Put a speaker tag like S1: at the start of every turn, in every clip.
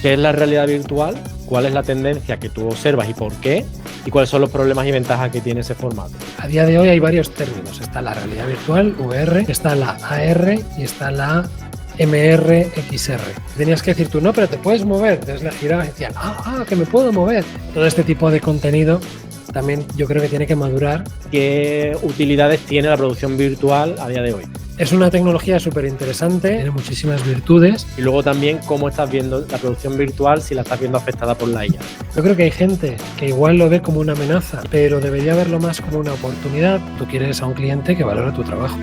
S1: ¿Qué es la realidad virtual? ¿Cuál es la tendencia que tú observas y por qué? ¿Y cuáles son los problemas y ventajas que tiene ese formato?
S2: A día de hoy hay varios términos. Está la realidad virtual, VR, está la AR y está la MR/XR. Tenías que decir tú, no, pero te puedes mover. Entonces la girabas y decían, que me puedo mover. Todo este tipo de contenido también yo creo que tiene que madurar.
S1: ¿Qué utilidades tiene la producción virtual a día de hoy?
S2: Es una tecnología súper interesante, tiene muchísimas virtudes.
S1: Y luego también cómo estás viendo la producción virtual, si la estás viendo afectada por la IA.
S2: Yo creo que hay gente que igual lo ve como una amenaza, pero debería verlo más como una oportunidad. Tú quieres a un cliente que valore tu trabajo.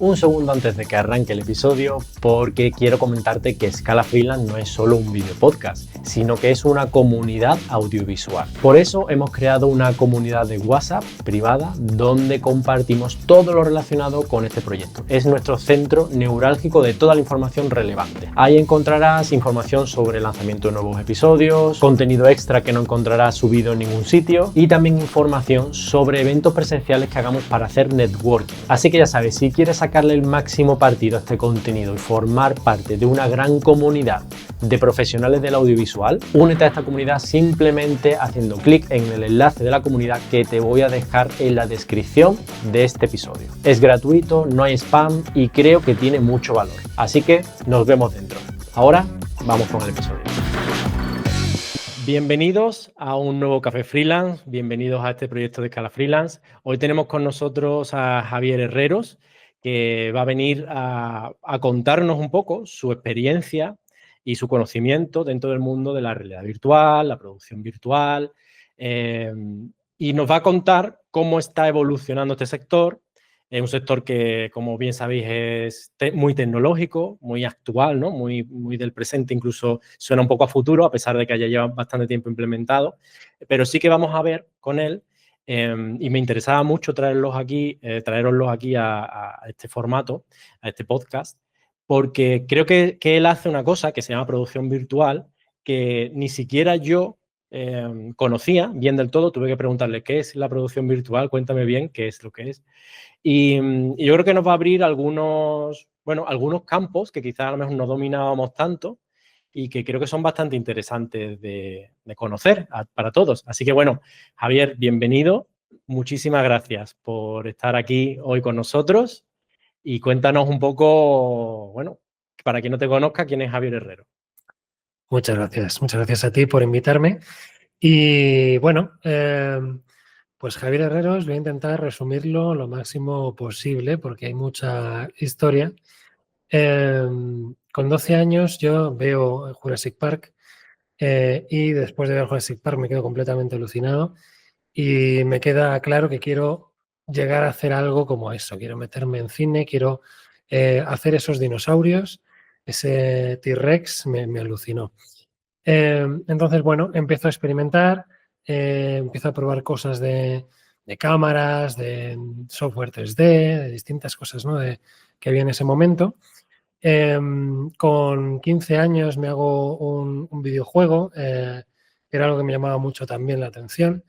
S1: Un segundo antes de que arranque el episodio, porque quiero comentarte que Scala Freelance no es solo un video podcast, sino que es una comunidad audiovisual. Por eso hemos creado una comunidad de WhatsApp privada donde compartimos todo lo relacionado con este proyecto. Es nuestro centro neurálgico de toda la información relevante. Ahí encontrarás información sobre el lanzamiento de nuevos episodios, contenido extra que no encontrarás subido en ningún sitio y también información sobre eventos presenciales que hagamos para hacer networking. Así que ya sabes, si quieres sacarle el máximo partido a este contenido y formar parte de una gran comunidad de profesionales del audiovisual, únete a esta comunidad simplemente haciendo clic en el enlace de la comunidad que te voy a dejar en la descripción de este episodio. Es gratuito, no hay spam y creo que tiene mucho valor. Así que nos vemos dentro. Ahora vamos con el episodio. Bienvenidos a un nuevo Café Freelance, bienvenidos a este proyecto de Scala Freelance. Hoy tenemos con nosotros a Javier Herreros, que va a venir a contarnos un poco su experiencia y su conocimiento dentro del mundo de la realidad virtual, la producción virtual, y nos va a contar cómo está evolucionando este sector. Es un sector que, como bien sabéis, es muy tecnológico, muy actual, ¿no? Muy del presente, incluso suena un poco a futuro, a pesar de que haya llevado bastante tiempo implementado. Pero sí que vamos a ver con él, y me interesaba mucho traeroslos aquí a este formato, a este podcast, porque creo que él hace una cosa que se llama producción virtual, que ni siquiera yo conocía bien del todo. Tuve que preguntarle qué es la producción virtual, cuéntame bien qué es lo que es. Y yo creo que nos va a abrir algunos campos que quizás a lo mejor no dominábamos tanto y que creo que son bastante interesantes de conocer para todos. Así que bueno, Javier, bienvenido. Muchísimas gracias por estar aquí hoy con nosotros y cuéntanos un poco, bueno, para quien no te conozca, ¿quién es Javier Herrero?
S2: Muchas gracias a ti por invitarme. Y bueno, pues Javier Herreros, voy a intentar resumirlo lo máximo posible porque hay mucha historia. Con 12 años yo veo Jurassic Park y después de ver Jurassic Park me quedo completamente alucinado y me queda claro que quiero llegar a hacer algo como eso. Quiero meterme en cine, quiero hacer esos dinosaurios. Ese T-Rex me alucinó. Entonces, bueno, empiezo a experimentar, empiezo a probar cosas de cámaras, de software 3D, de distintas cosas, ¿no? Que había en ese momento. Con 15 años me hago un videojuego, que era algo que me llamaba mucho también la atención,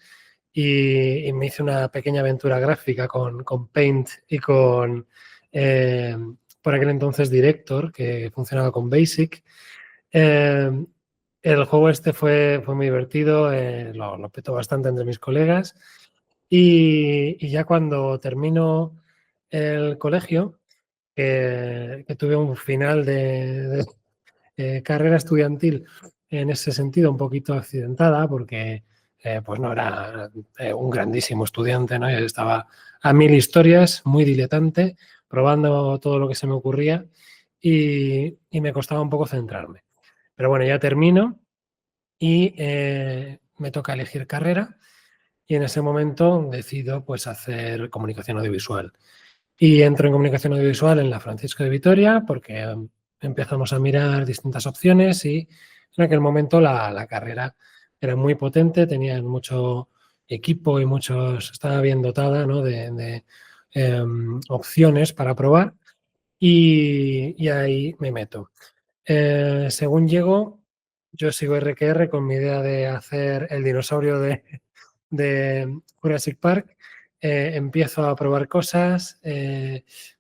S2: y me hice una pequeña aventura gráfica con Paint y con, por aquel entonces, Director, que funcionaba con Basic. Eh, el juego este fue muy divertido, lo petó bastante entre mis colegas y ya cuando termino el colegio, que tuve un final de carrera estudiantil en ese sentido un poquito accidentada porque pues no era un grandísimo estudiante, ¿no? Yo estaba a mil historias, muy diletante, probando todo lo que se me ocurría y me costaba un poco centrarme. Pero bueno, ya termino y me toca elegir carrera y en ese momento decido pues hacer comunicación audiovisual. Y entro en comunicación audiovisual en la Francisco de Vitoria porque empezamos a mirar distintas opciones y en aquel momento la carrera era muy potente, tenía mucho equipo y estaba bien dotada, ¿no? de opciones para probar y ahí me meto. Según llego, yo sigo RQR con mi idea de hacer el dinosaurio de Jurassic Park. Empiezo a probar cosas,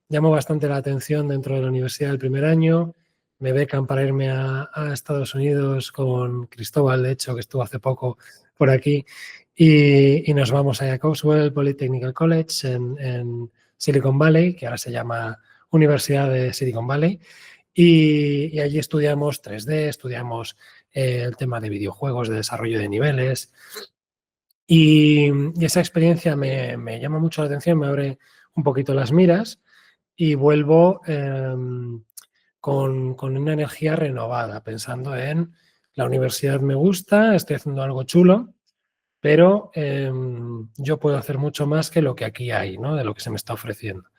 S2: llamo bastante la atención dentro de la universidad del primer año, me becan para irme a Estados Unidos con Cristóbal, de hecho, que estuvo hace poco por aquí, y nos vamos a Coaswell Polytechnical College en Silicon Valley, que ahora se llama Universidad de Silicon Valley, y allí estudiamos 3D, estudiamos el tema de videojuegos, de desarrollo de niveles, y esa experiencia me llama mucho la atención, me abre un poquito las miras y vuelvo con una energía renovada, pensando en la universidad me gusta, estoy haciendo algo chulo, pero yo puedo hacer mucho más que lo que aquí hay, ¿no? De lo que se me está ofreciendo.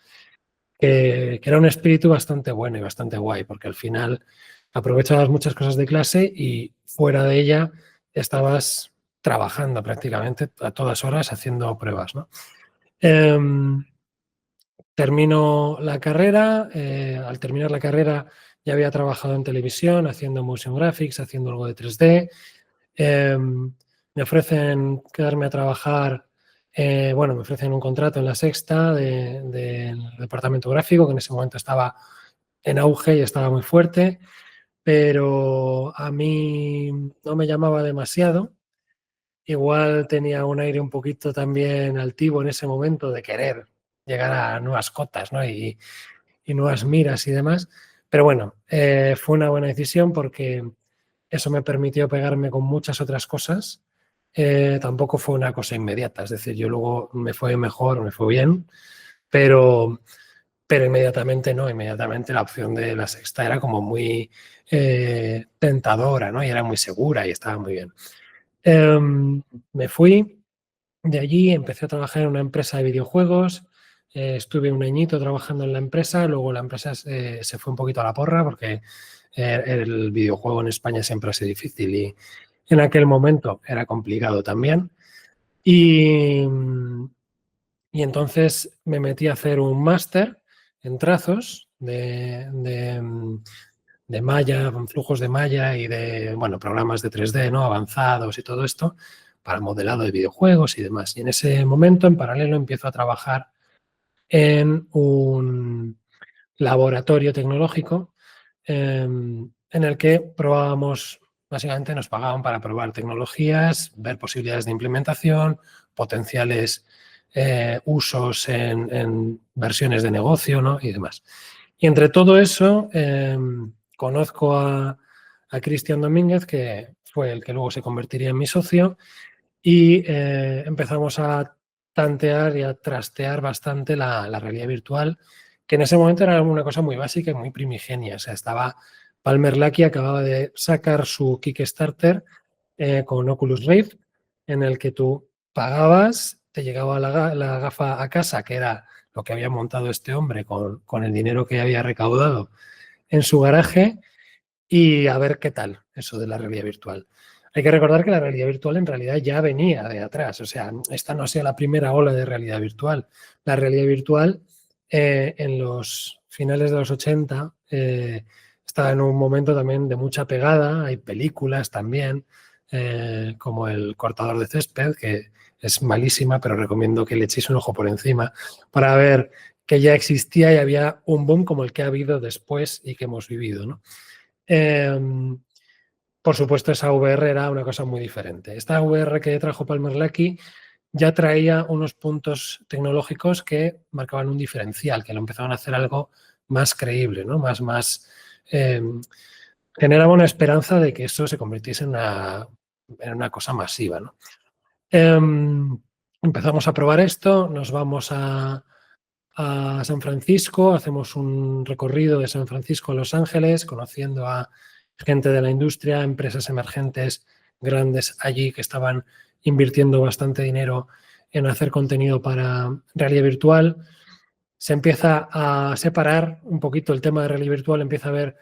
S2: Que era un espíritu bastante bueno y bastante guay, porque al final aprovechabas muchas cosas de clase y fuera de ella estabas trabajando prácticamente a todas horas haciendo pruebas, ¿no? Termino la carrera, al terminar la carrera ya había trabajado en televisión, haciendo motion graphics, haciendo algo de 3D. Me ofrecen quedarme a trabajar, bueno, me ofrecen un contrato en La Sexta del departamento gráfico, que en ese momento estaba en auge y estaba muy fuerte, pero a mí no me llamaba demasiado. Igual tenía un aire un poquito también altivo en ese momento de querer llegar a nuevas cotas, ¿no? Y nuevas miras y demás. Pero bueno, fue una buena decisión porque eso me permitió pegarme con muchas otras cosas. Tampoco fue una cosa inmediata, es decir, yo luego me fue mejor, me fue bien, pero, pero inmediatamente no, inmediatamente la opción de La Sexta era como muy tentadora, ¿no? Y era muy segura y estaba muy bien. Me fui de allí, empecé a trabajar en una empresa de videojuegos, estuve un añito trabajando en la empresa, luego la empresa se fue un poquito a la porra porque el videojuego en España siempre ha sido difícil y en aquel momento era complicado también. Y, y entonces me metí a hacer un máster en trazos de malla, flujos de malla y de, bueno, programas de 3D, ¿no? Avanzados y todo esto para modelado de videojuegos y demás. Y en ese momento, en paralelo, empiezo a trabajar en un laboratorio tecnológico en el que probábamos, básicamente nos pagaban para probar tecnologías, ver posibilidades de implementación, potenciales usos en versiones de negocio, ¿no? Y demás. Y entre todo eso, conozco a Cristian Domínguez, que fue el que luego se convertiría en mi socio, y empezamos a tantear y a trastear bastante la realidad virtual, que en ese momento era una cosa muy básica y muy primigenia. O sea, estaba Palmer Luckey, acababa de sacar su Kickstarter con Oculus Rift, en el que tú pagabas, te llegaba la gafa a casa, que era lo que había montado este hombre con el dinero que había recaudado en su garaje, y a ver qué tal eso de la realidad virtual. Hay que recordar que la realidad virtual en realidad ya venía de atrás, o sea, esta no ha sido la primera ola de realidad virtual. La realidad virtual en los finales de los 80 estaba en un momento también de mucha pegada, hay películas también, como El cortador de césped, que es malísima, pero recomiendo que le echéis un ojo por encima para ver que ya existía y había un boom como el que ha habido después y que hemos vivido, ¿no? Por supuesto, esa VR era una cosa muy diferente. Esta VR que trajo Palmer Luckey ya traía unos puntos tecnológicos que marcaban un diferencial, que lo empezaban a hacer algo más creíble, ¿no? Generaba una esperanza de que eso se convirtiese en una cosa masiva, ¿no? Empezamos a probar esto, nos vamos a San Francisco, hacemos un recorrido de San Francisco a Los Ángeles, conociendo a gente de la industria, empresas emergentes grandes allí que estaban invirtiendo bastante dinero en hacer contenido para realidad virtual. Se empieza a separar un poquito el tema de realidad virtual, empieza a haber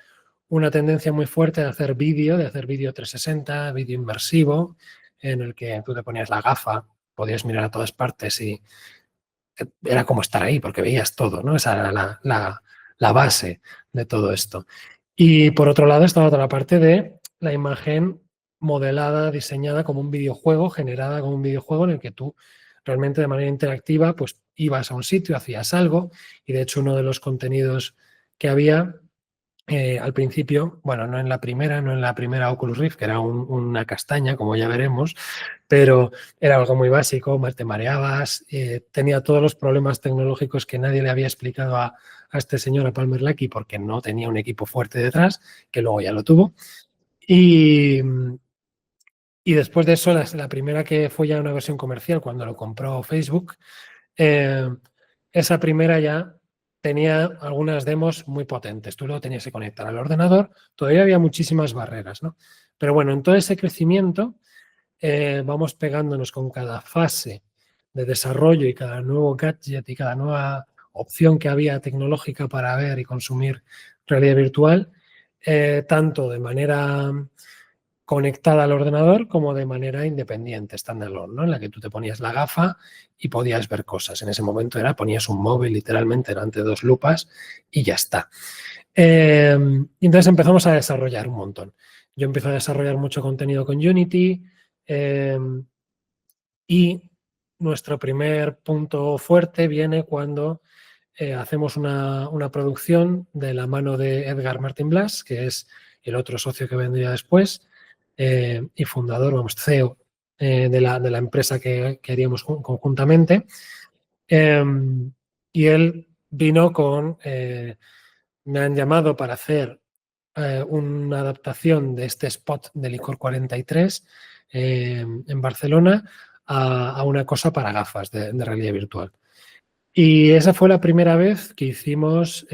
S2: una tendencia muy fuerte de hacer vídeo 360, vídeo inmersivo, en el que tú te ponías la gafa, podías mirar a todas partes y era como estar ahí, porque veías todo, ¿no? Esa era la base de todo esto. Y por otro lado estaba toda la parte de la imagen modelada, diseñada como un videojuego, generada como un videojuego en el que tú realmente de manera interactiva pues ibas a un sitio, hacías algo y de hecho uno de los contenidos que había al principio, bueno, no en la primera Oculus Rift, que era una castaña, como ya veremos, pero era algo muy básico, te mareabas, tenía todos los problemas tecnológicos que nadie le había explicado a este señor, a Palmer Luckey, porque no tenía un equipo fuerte detrás, que luego ya lo tuvo. Y después de eso, la primera que fue ya una versión comercial, cuando lo compró Facebook, esa primera ya tenía algunas demos muy potentes. Tú lo tenías que conectar al ordenador. Todavía había muchísimas barreras, ¿no? Pero bueno, en todo ese crecimiento vamos pegándonos con cada fase de desarrollo y cada nuevo gadget y cada nueva opción que había tecnológica para ver y consumir realidad virtual, tanto de manera conectada al ordenador como de manera independiente, standalone, ¿no? En la que tú te ponías la gafa y podías ver cosas. En ese momento ponías un móvil literalmente delante de dos lupas y ya está. Y entonces empezamos a desarrollar un montón. Yo empiezo a desarrollar mucho contenido con Unity y nuestro primer punto fuerte viene cuando hacemos una producción de la mano de Edgar Martín Blas, que es el otro socio que vendría después, y fundador, vamos, CEO de la empresa que haríamos conjuntamente. Y él vino me han llamado para hacer una adaptación de este spot de Licor 43 en Barcelona a una cosa para gafas de realidad virtual. Y esa fue la primera vez que hicimos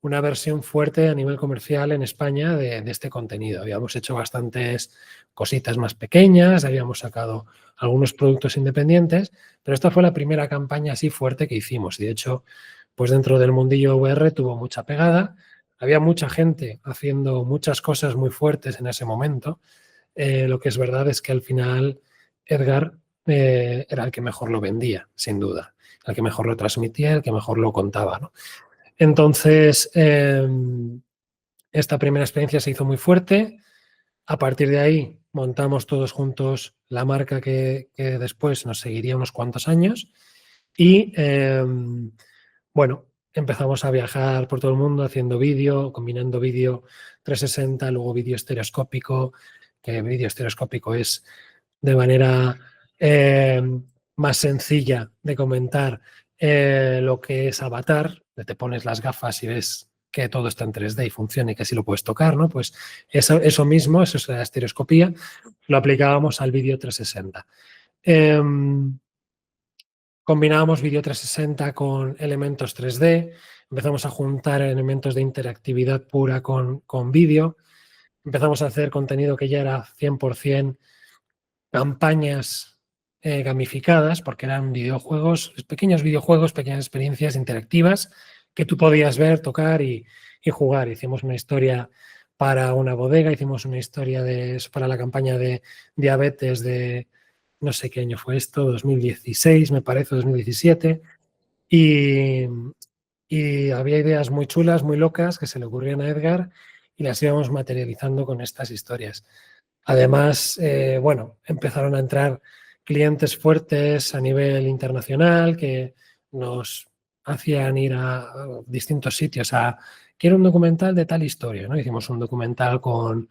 S2: una versión fuerte a nivel comercial en España de este contenido. Habíamos hecho bastantes cositas más pequeñas, habíamos sacado algunos productos independientes, pero esta fue la primera campaña así fuerte que hicimos. Y de hecho, pues dentro del mundillo VR tuvo mucha pegada. Había mucha gente haciendo muchas cosas muy fuertes en ese momento. Lo que es verdad es que al final Edgar era el que mejor lo vendía, sin duda, el que mejor lo transmitía, el que mejor lo contaba, ¿no? Entonces, esta primera experiencia se hizo muy fuerte. A partir de ahí montamos todos juntos la marca que después nos seguiría unos cuantos años y, bueno, empezamos a viajar por todo el mundo haciendo vídeo, combinando vídeo 360, luego vídeo estereoscópico, que vídeo estereoscópico es de manera más sencilla de comentar lo que es Avatar, que te pones las gafas y ves que todo está en 3D y funciona y que así lo puedes tocar, ¿no? Pues eso mismo, eso es la estereoscopía, lo aplicábamos al vídeo 360. Combinábamos vídeo 360 con elementos 3D, empezamos a juntar elementos de interactividad pura con vídeo, empezamos a hacer contenido que ya era 100% campañas gamificadas, porque eran videojuegos, pequeños videojuegos, pequeñas experiencias interactivas que tú podías ver, tocar y jugar. Hicimos una historia para una bodega, hicimos una historia para la campaña de diabetes de, no sé qué año fue esto, 2016, me parece, 2017. Y, había ideas muy chulas, muy locas que se le ocurrían a Edgar y las íbamos materializando con estas historias. Además, bueno, empezaron a entrar clientes fuertes a nivel internacional que nos hacían ir a distintos sitios quiero un documental de tal historia, ¿no? Hicimos un documental con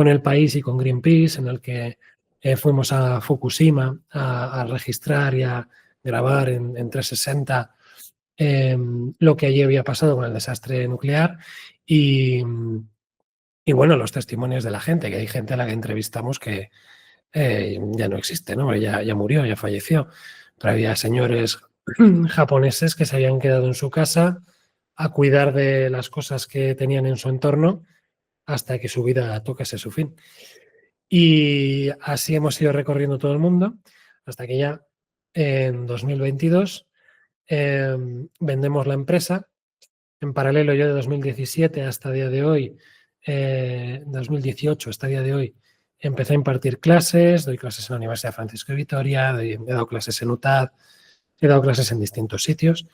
S2: El País y con Greenpeace en el que fuimos a Fukushima a registrar y a grabar en 360 lo que allí había pasado con el desastre nuclear y bueno, los testimonios de la gente, que hay gente a la que entrevistamos que ya no existe, ¿no? Ya murió, ya falleció. Pero había señores japoneses que se habían quedado en su casa a cuidar de las cosas que tenían en su entorno hasta que su vida tocase su fin. Y así hemos ido recorriendo todo el mundo hasta que ya en 2022 vendemos la empresa. En paralelo, yo de 2017 hasta el día de hoy, 2018 hasta el día de hoy, empecé a impartir clases, doy clases en la Universidad Francisco de Vitoria, he dado clases en UTAD, he dado clases en distintos sitios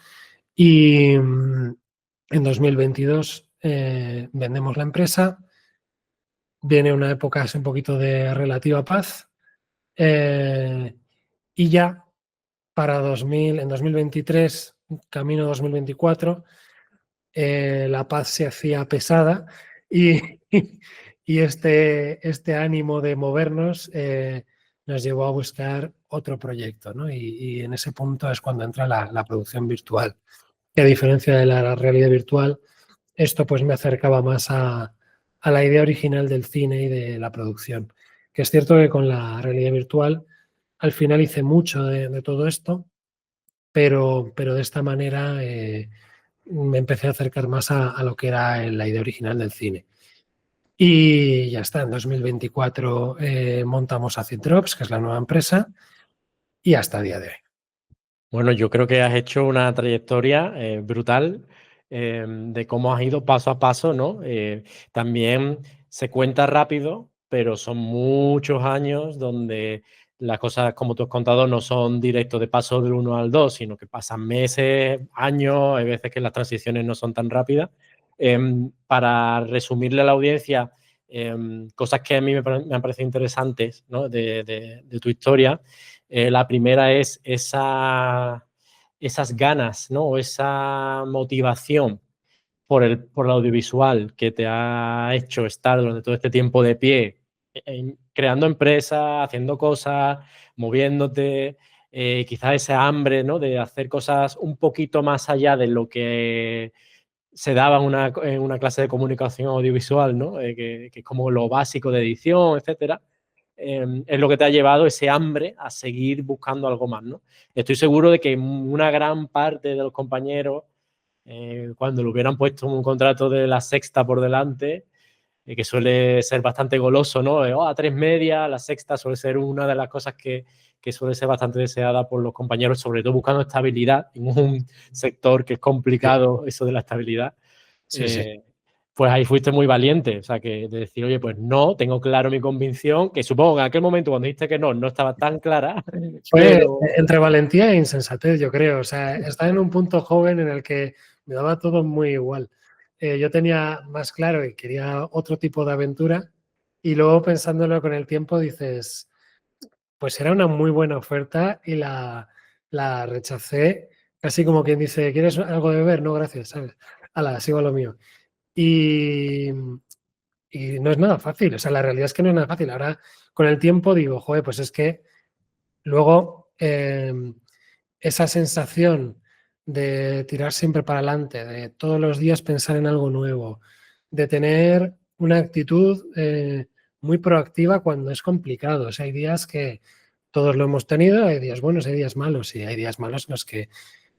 S2: y en 2022 vendemos la empresa, viene una época un poquito de relativa paz y ya para en 2023, camino 2024, la paz se hacía pesada y, y este ánimo de movernos nos llevó a buscar otro proyecto, ¿no? Y en ese punto es cuando entra la producción virtual. Que a diferencia de la realidad virtual, esto pues me acercaba más a la idea original del cine y de la producción. Que es cierto que con la realidad virtual al final hice mucho de todo esto, pero de esta manera me empecé a acercar más a lo que era la idea original del cine. Y ya está, en 2024 montamos Acid Drops, que es la nueva empresa, y hasta el día de hoy.
S1: Bueno, yo creo que has hecho una trayectoria brutal de cómo has ido paso a paso, ¿no? También se cuenta rápido, pero son muchos años donde las cosas, como tú has contado, no son directos de paso del 1 al 2, sino que pasan meses, años, hay veces que las transiciones no son tan rápidas. Para resumirle a la audiencia, cosas que a mí me han parecido interesantes, ¿no? de tu historia. La primera es esas ganas, ¿no? O esa motivación por el audiovisual que te ha hecho estar durante todo este tiempo de pie, creando empresas, haciendo cosas, moviéndote, quizás esa hambre, ¿no? De hacer cosas un poquito más allá de lo que se daba en una clase de comunicación audiovisual, ¿no? Que es como lo básico de edición, etcétera. Es lo que te ha llevado ese hambre a seguir buscando algo más, ¿no? Estoy seguro de que una gran parte de los compañeros, cuando le hubieran puesto un contrato de La Sexta por delante, que suele ser bastante goloso, ¿no? A 3 media, La Sexta suele ser una de las cosas que suele ser bastante deseada por los compañeros, sobre todo buscando estabilidad en un sector que es complicado, eso de la estabilidad.
S2: Sí, sí.
S1: Pues ahí fuiste muy valiente, o sea, que de decir, oye, pues no, tengo claro mi convicción, que supongo que en aquel momento cuando dijiste que no, no estaba tan clara,
S2: Fue
S1: pero...
S2: entre valentía e insensatez, yo creo. O sea, estaba en un punto joven en el que me daba todo muy igual. Yo tenía más claro y quería otro tipo de aventura y luego pensándolo con el tiempo dices, pues era una muy buena oferta y la rechacé casi como quien dice, ¿quieres algo de beber? No, gracias, ¿sabes? Ala, sigo a lo mío. Y, y no es nada fácil, o sea, la realidad es que no es nada fácil. Ahora, con el tiempo digo, joder, pues es que luego esa sensación de tirar siempre para adelante, de todos los días pensar en algo nuevo, de tener una actitud muy proactiva cuando es complicado. O sea, hay días que todos lo hemos tenido, hay días buenos, hay días malos, y hay días malos en los que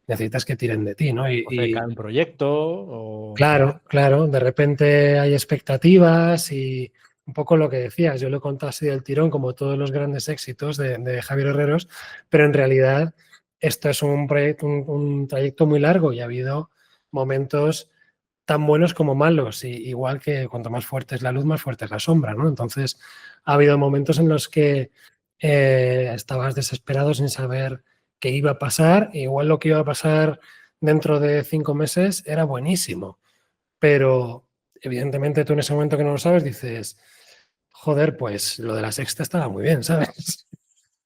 S2: necesitas que tiren de ti, ¿no?
S1: O se cae un proyecto, o...
S2: Claro, claro, de repente hay expectativas y un poco lo que decías, yo lo he contado así del tirón como todos los grandes éxitos de Javier Herreros, pero en realidad esto es un proyecto, un trayecto muy largo y ha habido momentos tan buenos como malos, y igual que cuanto más fuerte es la luz, más fuerte es la sombra, ¿no? Entonces ha habido momentos en los que estabas desesperado sin saber qué iba a pasar, e igual lo que iba a pasar dentro de 5 meses era buenísimo. Pero evidentemente tú en ese momento que no lo sabes dices, joder, pues lo de La Sexta estaba muy bien, ¿sabes?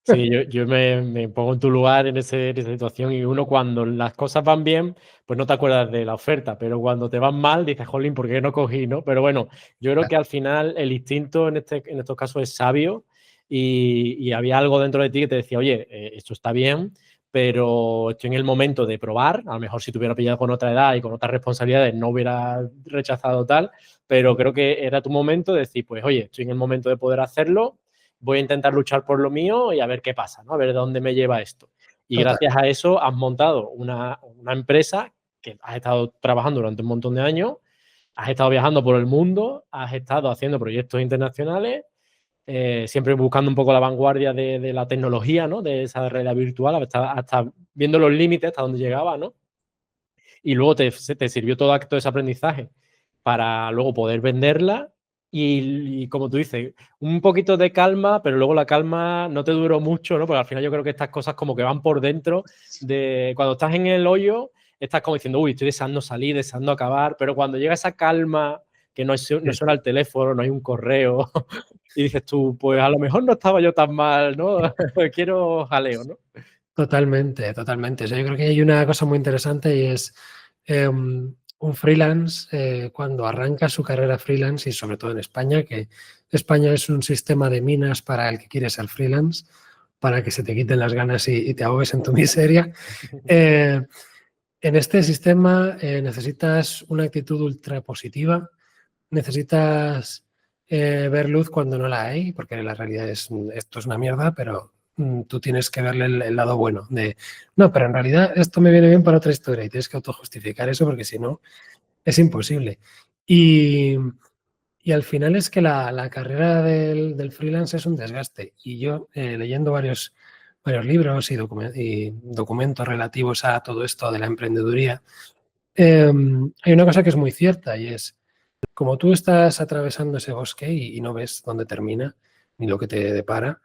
S1: Sí, yo me pongo en tu lugar en esa situación, y uno cuando las cosas van bien, pues no te acuerdas de la oferta, pero cuando te van mal dices, jolín, ¿por qué no cogí, no? Pero bueno, yo creo que al final el instinto en estos casos es sabio, y había algo dentro de ti que te decía, oye, esto está bien, pero estoy en el momento de probar. A lo mejor si te hubiera pillado con otra edad y con otras responsabilidades no hubiera rechazado tal, pero creo que era tu momento de decir, pues oye, estoy en el momento de poder hacerlo, voy a intentar luchar por lo mío y a ver qué pasa, ¿no? A ver de dónde me lleva esto. Y
S2: Total.
S1: gracias a eso has montado una empresa que has estado trabajando durante un montón de años, has estado viajando por el mundo, has estado haciendo proyectos internacionales, siempre buscando un poco la vanguardia de la tecnología, ¿no? De esa realidad virtual, hasta viendo los límites, hasta dónde llegaba, ¿no? Y luego te sirvió todo acto de ese aprendizaje para luego poder venderla, y como tú dices, un poquito de calma, pero luego la calma no te duró mucho, ¿no? Porque al final yo creo que estas cosas como que van por dentro de cuando estás en el hoyo, estás como diciendo, uy, estoy deseando salir, deseando acabar, pero cuando llega esa calma, que no suena el teléfono, no hay un correo, y dices tú, pues a lo mejor no estaba yo tan mal, ¿no? Quiero jaleo, ¿no?
S2: Totalmente, totalmente. O sea, yo creo que hay una cosa muy interesante y es un freelance cuando arranca su carrera freelance y sobre todo en España, que España es un sistema de minas para el que quiere ser freelance, para que se te quiten las ganas y te ahogues en tu miseria. En este sistema necesitas una actitud ultra positiva, necesitas ver luz cuando no la hay, porque la realidad es esto es una mierda, pero tú tienes que verle el lado bueno de, no, pero en realidad esto me viene bien para otra historia y tienes que autojustificar eso porque si no es imposible. Y, y al final es que la carrera del freelance es un desgaste. Y yo, leyendo varios libros y documentos relativos a todo esto de la emprendeduría, hay una cosa que es muy cierta y es, como tú estás atravesando ese bosque y no ves dónde termina ni lo que te depara,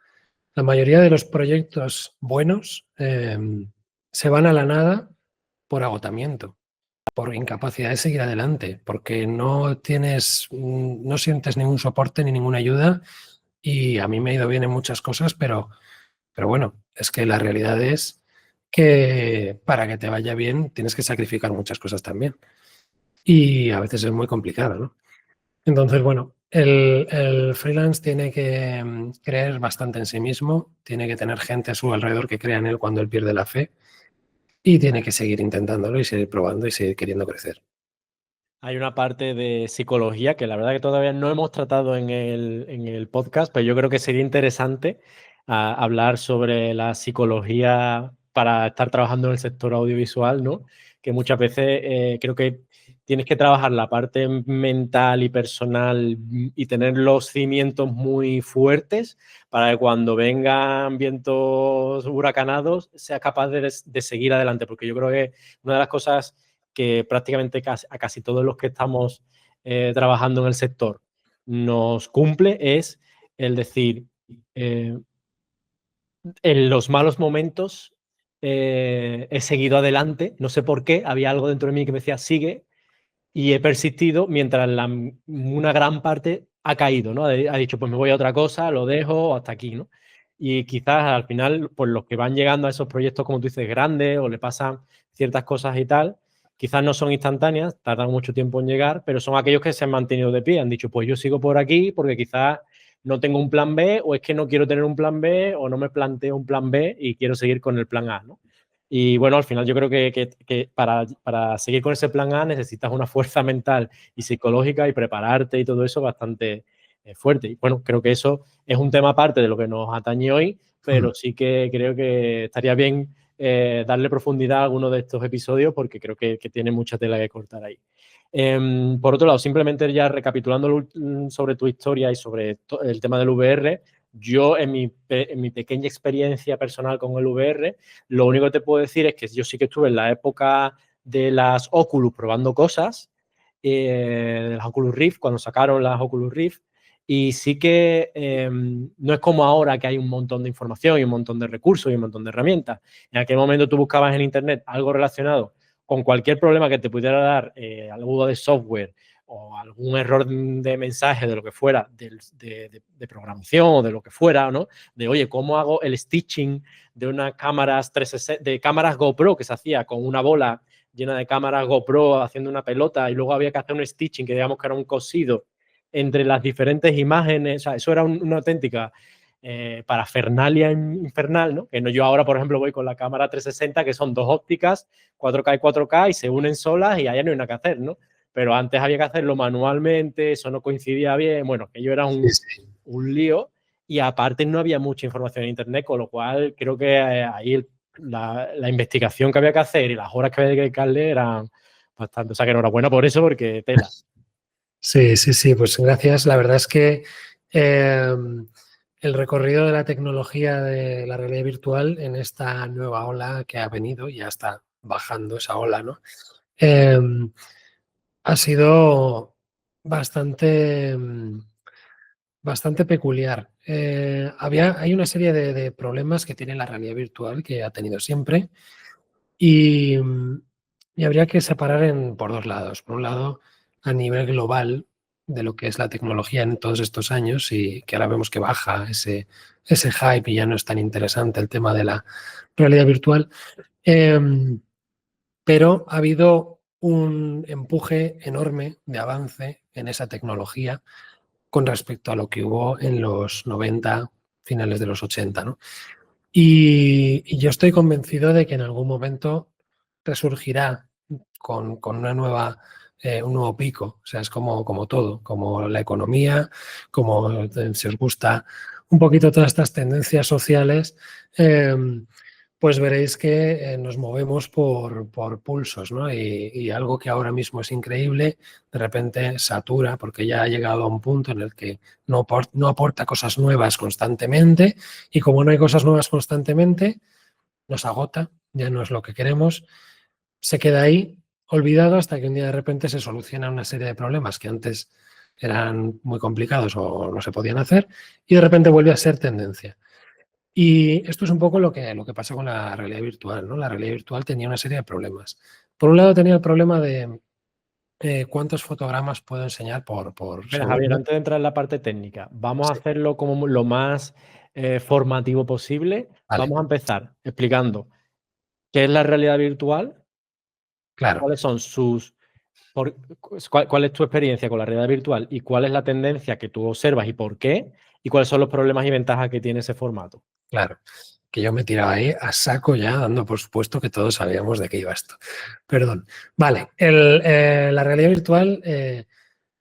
S2: la mayoría de los proyectos buenos se van a la nada por agotamiento, por incapacidad de seguir adelante, porque no sientes ningún soporte ni ninguna ayuda y a mí me ha ido bien en muchas cosas, pero bueno, es que la realidad es que para que te vaya bien tienes que sacrificar muchas cosas también y a veces es muy complicado, ¿no? Entonces, bueno, el freelance tiene que creer bastante en sí mismo, tiene que tener gente a su alrededor que crea en él cuando él pierde la fe y tiene que seguir intentándolo y seguir probando y seguir queriendo crecer.
S1: Hay una parte de psicología que la verdad que todavía no hemos tratado en el podcast, pero yo creo que sería interesante hablar sobre la psicología para estar trabajando en el sector audiovisual, ¿no? Que muchas veces creo que tienes que trabajar la parte mental y personal y tener los cimientos muy fuertes para que cuando vengan vientos huracanados seas capaz de seguir adelante, porque yo creo que una de las cosas que prácticamente a casi todos los que estamos trabajando en el sector nos cumple es el decir, en los malos momentos he seguido adelante, no sé por qué, había algo dentro de mí que me decía sigue y he persistido mientras una gran parte ha caído, ¿no? Ha dicho pues me voy a otra cosa, lo dejo hasta aquí, ¿no? Y quizás al final, pues los que van llegando a esos proyectos, como tú dices, grandes o le pasan ciertas cosas y tal, quizás no son instantáneas, tardan mucho tiempo en llegar, pero son aquellos que se han mantenido de pie, han dicho, pues yo sigo por aquí porque quizás no tengo un plan B o es que no quiero tener un plan B o no me planteo un plan B y quiero seguir con el plan A, ¿no? Y bueno, al final yo creo que para seguir con ese plan A necesitas una fuerza mental y psicológica y prepararte y todo eso bastante fuerte. Y bueno, creo que eso es un tema aparte de lo que nos atañe hoy, pero sí que creo que estaría bien darle profundidad a alguno de estos episodios porque creo que tiene mucha tela que cortar ahí. Por otro lado, simplemente ya recapitulando sobre tu historia y sobre el tema del VR, yo en mi pequeña experiencia personal con el VR, lo único que te puedo decir es que yo sí que estuve en la época de las Oculus probando cosas, de las Oculus Rift, cuando sacaron las Oculus Rift, y sí que no es como ahora que hay un montón de información y un montón de recursos y un montón de herramientas. En aquel momento tú buscabas en Internet algo relacionado con cualquier problema que te pudiera dar algo de software o algún error de mensaje de lo que fuera, de programación o de lo que fuera, ¿no? De, oye, ¿cómo hago el stitching de unas cámaras 360, de cámaras GoPro que se hacía con una bola llena de cámaras GoPro haciendo una pelota y luego había que hacer un stitching que digamos que era un cosido entre las diferentes imágenes? O sea, eso era una auténtica parafernalia infernal, ¿no? Que no, yo ahora, por ejemplo, voy con la cámara 360, que son dos ópticas, 4K y 4K, y se unen solas y allá no hay nada que hacer, ¿no? Pero antes había que hacerlo manualmente, eso no coincidía bien, bueno, que yo era un lío, y aparte no había mucha información en Internet, con lo cual creo que ahí la investigación que había que hacer y las horas que había que dedicarle eran bastante. O sea, que enhorabuena por eso, porque tela.
S2: Sí, sí, sí, pues gracias. La verdad es que el recorrido de la tecnología de la realidad virtual en esta nueva ola que ha venido, ya está bajando esa ola, ¿no? Ha sido bastante, bastante peculiar. Hay una serie de problemas que tiene la realidad virtual, que ha tenido siempre, y, y habría que separar por dos lados. Por un lado, a nivel global de lo que es la tecnología en todos estos años y que ahora vemos que baja ese hype y ya no es tan interesante el tema de la realidad virtual. Pero ha habido un empuje enorme de avance en esa tecnología con respecto a lo que hubo en los 90, finales de los 80, ¿no? Y yo estoy convencido de que en algún momento resurgirá con una nueva, un nuevo pico. O sea, es como todo, como la economía, como si os gusta un poquito todas estas tendencias sociales, eh, pues veréis que nos movemos por pulsos, ¿no? Y algo que ahora mismo es increíble, de repente satura porque ya ha llegado a un punto en el que no aporta cosas nuevas constantemente y como no hay cosas nuevas constantemente, nos agota, ya no es lo que queremos, se queda ahí olvidado hasta que un día de repente se soluciona una serie de problemas que antes eran muy complicados o no se podían hacer y de repente vuelve a ser tendencia. Y esto es un poco lo que pasa con la realidad virtual, ¿no? La realidad virtual tenía una serie de problemas. Por un lado tenía el problema de cuántos fotogramas puedo enseñar por
S1: Mira, Javier,
S2: segundo.
S1: antes de entrar en la parte técnica, vamos a
S2: Sí,
S1: hacerlo como lo más formativo posible.
S2: vale,
S1: Vamos a empezar explicando qué es la realidad virtual,
S2: claro,
S1: cuáles son cuál es tu experiencia con la realidad virtual y cuál es la tendencia que tú observas y por qué, y cuáles son los problemas y ventajas que tiene ese formato.
S2: claro. Que yo me tiraba ahí a saco ya, dando por supuesto que todos sabíamos de qué iba esto. Perdón. Vale, la realidad virtual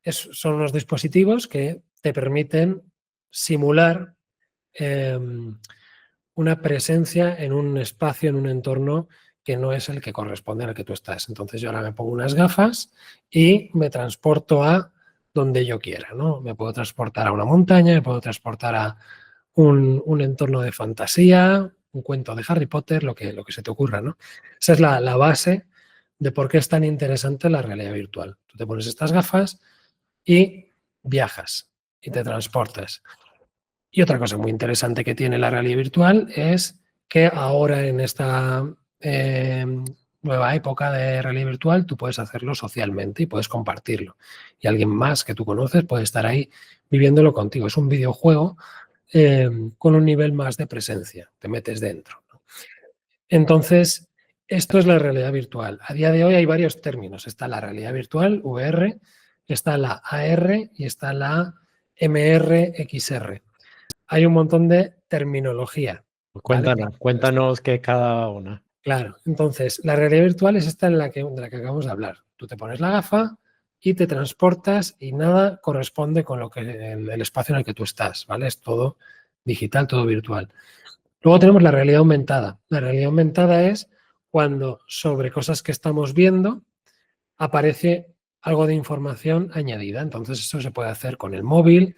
S2: son unos dispositivos que te permiten simular eh, una presencia en un espacio, en un entorno que no es el que corresponde al que tú estás. Entonces yo ahora me pongo unas gafas y me transporto a donde yo quiera, ¿no? Me puedo transportar a una montaña, me puedo transportar a un entorno de fantasía, un cuento de Harry Potter, lo que se te ocurra, ¿no? Esa es la base de por qué es tan interesante la realidad virtual. Tú te pones estas gafas y viajas y te transportas. Y otra cosa muy interesante que tiene la realidad virtual es que ahora en esta eh, nueva época de realidad virtual tú puedes hacerlo socialmente y puedes compartirlo. Y alguien más que tú conoces puede estar ahí viviéndolo contigo. Es un videojuego con un nivel más de presencia. Te metes dentro, ¿no? Entonces, esto es la realidad virtual. A día de hoy hay varios términos. Está la realidad virtual, VR, está la AR y está la MR/XR. Hay un montón de terminología,
S1: Pues
S2: ¿vale?
S1: cuéntanos qué es cada una.
S2: Claro, entonces la realidad virtual es esta de la que acabamos de hablar. Tú te pones la gafa y te transportas y nada corresponde con lo que el espacio en el que tú estás, ¿vale? Es todo digital, todo virtual. Luego tenemos la realidad aumentada. La realidad aumentada es cuando sobre cosas que estamos viendo aparece algo de información añadida. Entonces, eso se puede hacer con el móvil.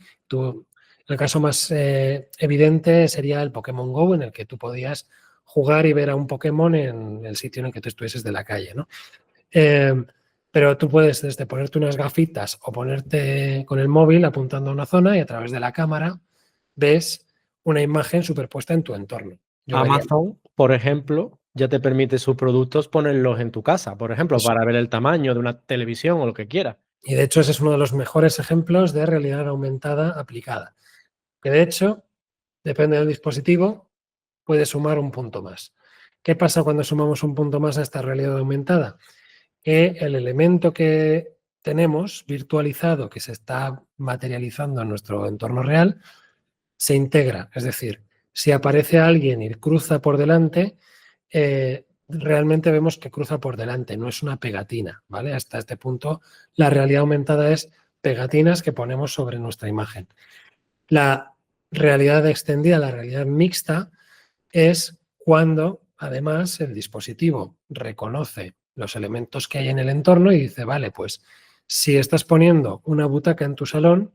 S2: El caso más evidente sería el Pokémon Go, en el que tú podías jugar y ver a un Pokémon en el sitio en el que tú estuvieses de la calle, ¿no? Eh, pero tú puedes desde ponerte unas gafitas o ponerte con el móvil apuntando a una zona y a través de la cámara ves una imagen superpuesta en tu entorno. Yo vería
S1: Amazon, por ejemplo, ya te permite sus productos ponerlos en tu casa, por ejemplo,
S2: eso.
S1: para ver el tamaño de una televisión o lo que quieras.
S2: Y de hecho ese es uno de los mejores ejemplos de realidad aumentada aplicada. Que de hecho, depende del dispositivo, puede sumar un punto más. ¿Qué pasa cuando sumamos un punto más a esta realidad aumentada? Que el elemento que tenemos virtualizado, que se está materializando en nuestro entorno real, se integra. Es decir, si aparece alguien y cruza por delante, realmente vemos que cruza por delante, no es una pegatina, ¿vale? Hasta este punto, la realidad aumentada es pegatinas que ponemos sobre nuestra imagen. La realidad extendida, la realidad mixta, es cuando además el dispositivo reconoce los elementos que hay en el entorno y dice, vale, pues si estás poniendo una butaca en tu salón,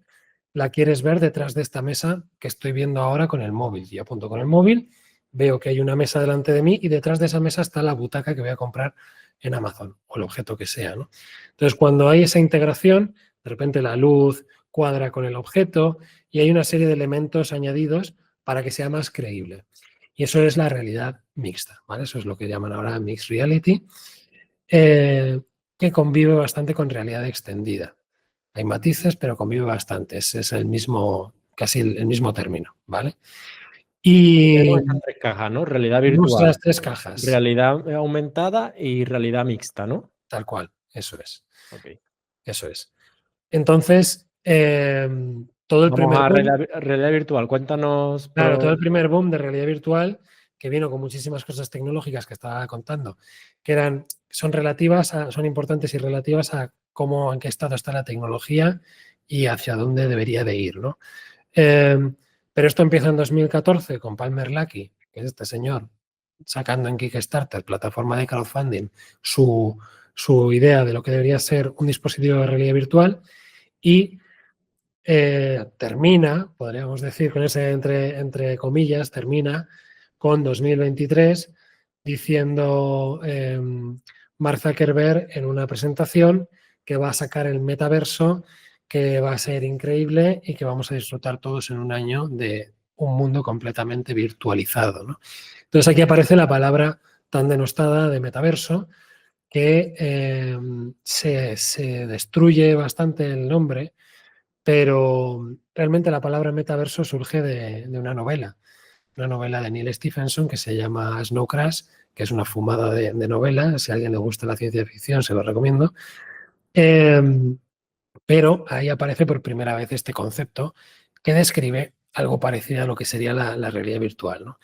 S2: la quieres ver detrás de esta mesa que estoy viendo ahora con el móvil. Yo apunto con el móvil, veo que hay una mesa delante de mí y detrás de esa mesa está la butaca que voy a comprar en Amazon o el objeto que sea, ¿no? Entonces, cuando hay esa integración, de repente la luz cuadra con el objeto y hay una serie de elementos añadidos para que sea más creíble. Y eso es la realidad mixta, ¿vale? Eso es lo que llaman ahora mixed reality, que convive bastante con realidad extendida. Hay matices, pero convive bastante. Es el mismo, casi el mismo término, ¿vale? Y
S1: Tenemos estas tres cajas, ¿no? Realidad
S2: tenemos las
S1: virtual,
S2: tres cajas,
S1: realidad aumentada y realidad mixta, ¿no?
S2: tal cual. Eso es.
S1: Ok.
S2: Eso es. Entonces, todo el
S1: Vamos
S2: primer
S1: a
S2: boom,
S1: realidad virtual. Cuéntanos.
S2: claro, todo el primer boom de realidad virtual, que vino con muchísimas cosas tecnológicas que estaba contando, que son importantes y relativas a cómo, en qué estado está la tecnología y hacia dónde debería de ir, ¿no? Eh, pero esto empieza en 2014 con Palmer Luckey, que es este señor, sacando en Kickstarter, plataforma de crowdfunding, su idea de lo que debería ser un dispositivo de realidad virtual y termina, podríamos decir, con ese entre comillas, termina con 2023 diciendo Mark Zuckerberg en una presentación que va a sacar el metaverso, que va a ser increíble y que vamos a disfrutar todos en un año de un mundo completamente virtualizado, ¿no? Entonces aquí aparece la palabra tan denostada de metaverso que se destruye bastante el nombre, pero realmente la palabra metaverso surge de una novela de Neil Stephenson que se llama Snow Crash, que es una fumada de novela. Si a alguien le gusta la ciencia ficción, se lo recomiendo. Pero ahí aparece por primera vez este concepto que describe algo parecido a lo que sería la realidad virtual, ¿no?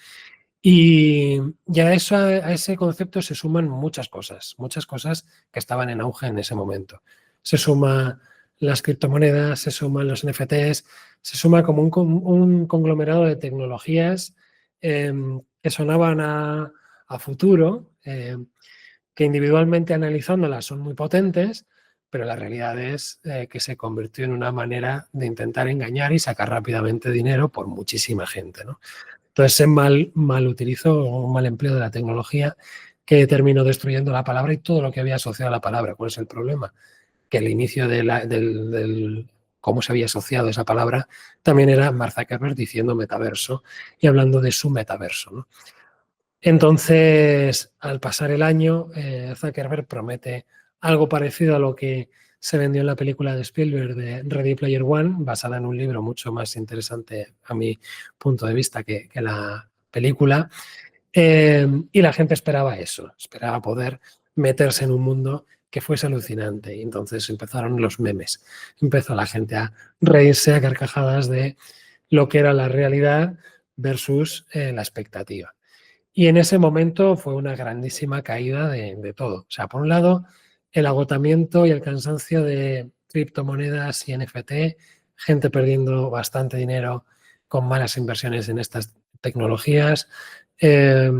S2: Y ya a ese concepto se suman muchas cosas que estaban en auge en ese momento. Se suma las criptomonedas, se suman los NFTs, se suma como un conglomerado de tecnologías que sonaban a futuro, que individualmente analizándolas son muy potentes, pero la realidad es que se convirtió en una manera de intentar engañar y sacar rápidamente dinero por muchísima gente, ¿no? Entonces, ese mal utilizo o un mal empleo de la tecnología que terminó destruyendo la palabra y todo lo que había asociado a la palabra. ¿Cuál es el problema? Que el inicio del cómo se había asociado esa palabra también era Mark Zuckerberg diciendo metaverso y hablando de su metaverso, ¿no? Entonces, al pasar el año, Zuckerberg promete algo parecido a lo que se vendió en la película de Spielberg de Ready Player One, basada en un libro mucho más interesante a mi punto de vista que la película. Y la gente esperaba eso, esperaba poder meterse en un mundo que fuese alucinante. Y entonces empezaron los memes. Empezó la gente a reírse a carcajadas de lo que era la realidad versus la expectativa. Y en ese momento fue una grandísima caída de todo. O sea, por un lado, el agotamiento y el cansancio de criptomonedas y NFT, gente perdiendo bastante dinero con malas inversiones en estas tecnologías, eh,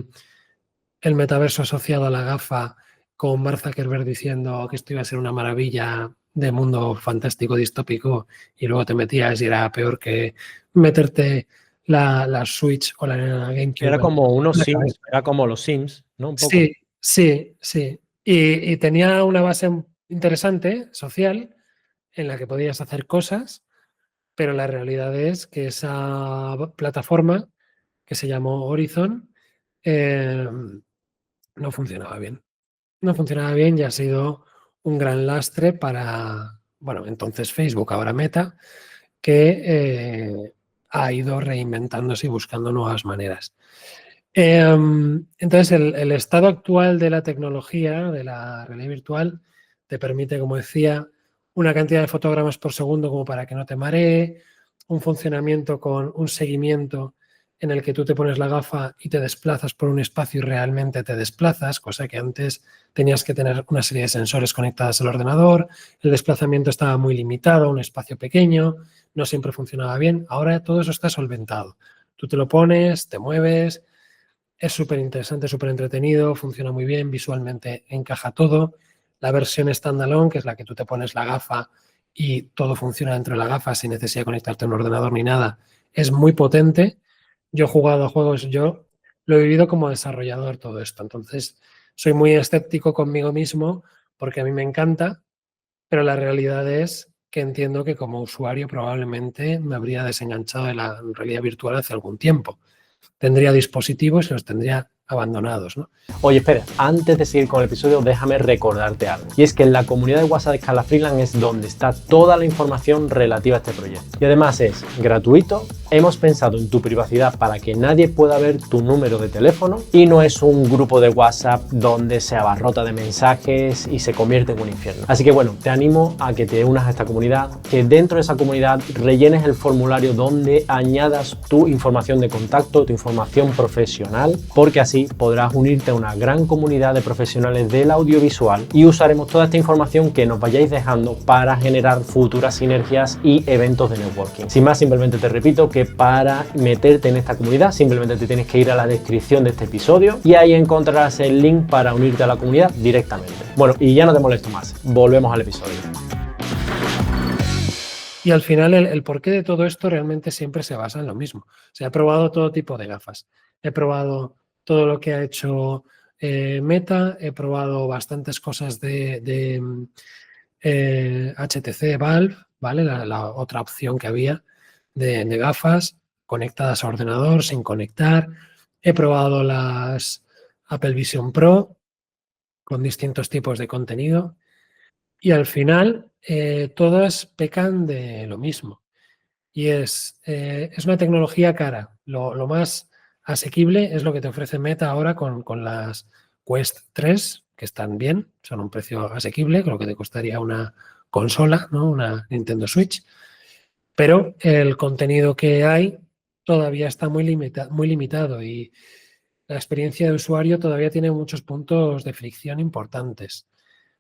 S2: el metaverso asociado a la gafa con Mark Zuckerberg diciendo que esto iba a ser una maravilla de mundo fantástico, distópico, y luego te metías y era peor que meterte la Switch o la GameCube
S1: Era como unos
S2: la
S1: Sims,
S2: cabeza.
S1: era como los Sims, ¿no? Un poco.
S2: Sí, sí, sí. Y tenía una base interesante, social, en la que podías hacer cosas, pero la realidad es que esa plataforma, que se llamó Horizon, no funcionaba bien. No funcionaba bien y ha sido un gran lastre para, bueno, entonces Facebook, ahora Meta, que ha ido reinventándose y buscando nuevas maneras. Entonces, el estado actual de la tecnología, de la realidad virtual, te permite, como decía, una cantidad de fotogramas por segundo como para que no te maree, un funcionamiento con un seguimiento en el que tú te pones la gafa y te desplazas por un espacio y realmente te desplazas, cosa que antes tenías que tener una serie de sensores conectados al ordenador, el desplazamiento estaba muy limitado, un espacio pequeño, no siempre funcionaba bien. Ahora todo eso está solventado. Tú te lo pones, te mueves, es súper interesante, súper entretenido, funciona muy bien, visualmente encaja todo. La versión standalone, que es la que tú te pones la gafa y todo funciona dentro de la gafa sin necesidad de conectarte a un ordenador ni nada, es muy potente. Yo he jugado a juegos, yo lo he vivido como desarrollador todo esto, entonces soy muy escéptico conmigo mismo porque a mí me encanta, pero la realidad es que entiendo que como usuario probablemente me habría desenganchado de la realidad virtual hace algún tiempo. Tendría dispositivos y los tendría abandonados, ¿no?
S1: Oye, espera, antes de seguir con el episodio, déjame recordarte algo. Y es que en la comunidad de WhatsApp de Scala Freelance es donde está toda la información relativa a este proyecto. Y además es gratuito, Hemos pensado en tu privacidad para que nadie pueda ver tu número de teléfono y no es un grupo de WhatsApp donde se abarrota de mensajes y se convierte en un infierno. Así que bueno, te animo a que te unas a esta comunidad, que dentro de esa comunidad rellenes el formulario donde añadas tu información de contacto, tu información profesional, porque así podrás unirte a una gran comunidad de profesionales del audiovisual y usaremos toda esta información que nos vayáis dejando para generar futuras sinergias y eventos de networking. Sin más, simplemente te repito que para meterte en esta comunidad simplemente te tienes que ir a la descripción de este episodio y ahí encontrarás el link para unirte a la comunidad directamente. Bueno, y ya no te molesto más, volvemos al episodio.
S2: Y al final el porqué de todo esto realmente siempre se basa en lo mismo. O sea, he probado todo tipo de gafas. He probado todo lo que ha hecho Meta, he probado bastantes cosas de HTC Valve, ¿vale? La otra opción que había de gafas conectadas a ordenador, sin conectar. He probado las Apple Vision Pro con distintos tipos de contenido y al final todas pecan de lo mismo. Y es una tecnología cara. Lo más asequible es lo que te ofrece Meta ahora con las Quest 3, que están bien, son un precio asequible, creo que te costaría una consola, ¿no? Una Nintendo Switch. Pero el contenido que hay todavía está muy limitado y la experiencia de usuario todavía tiene muchos puntos de fricción importantes.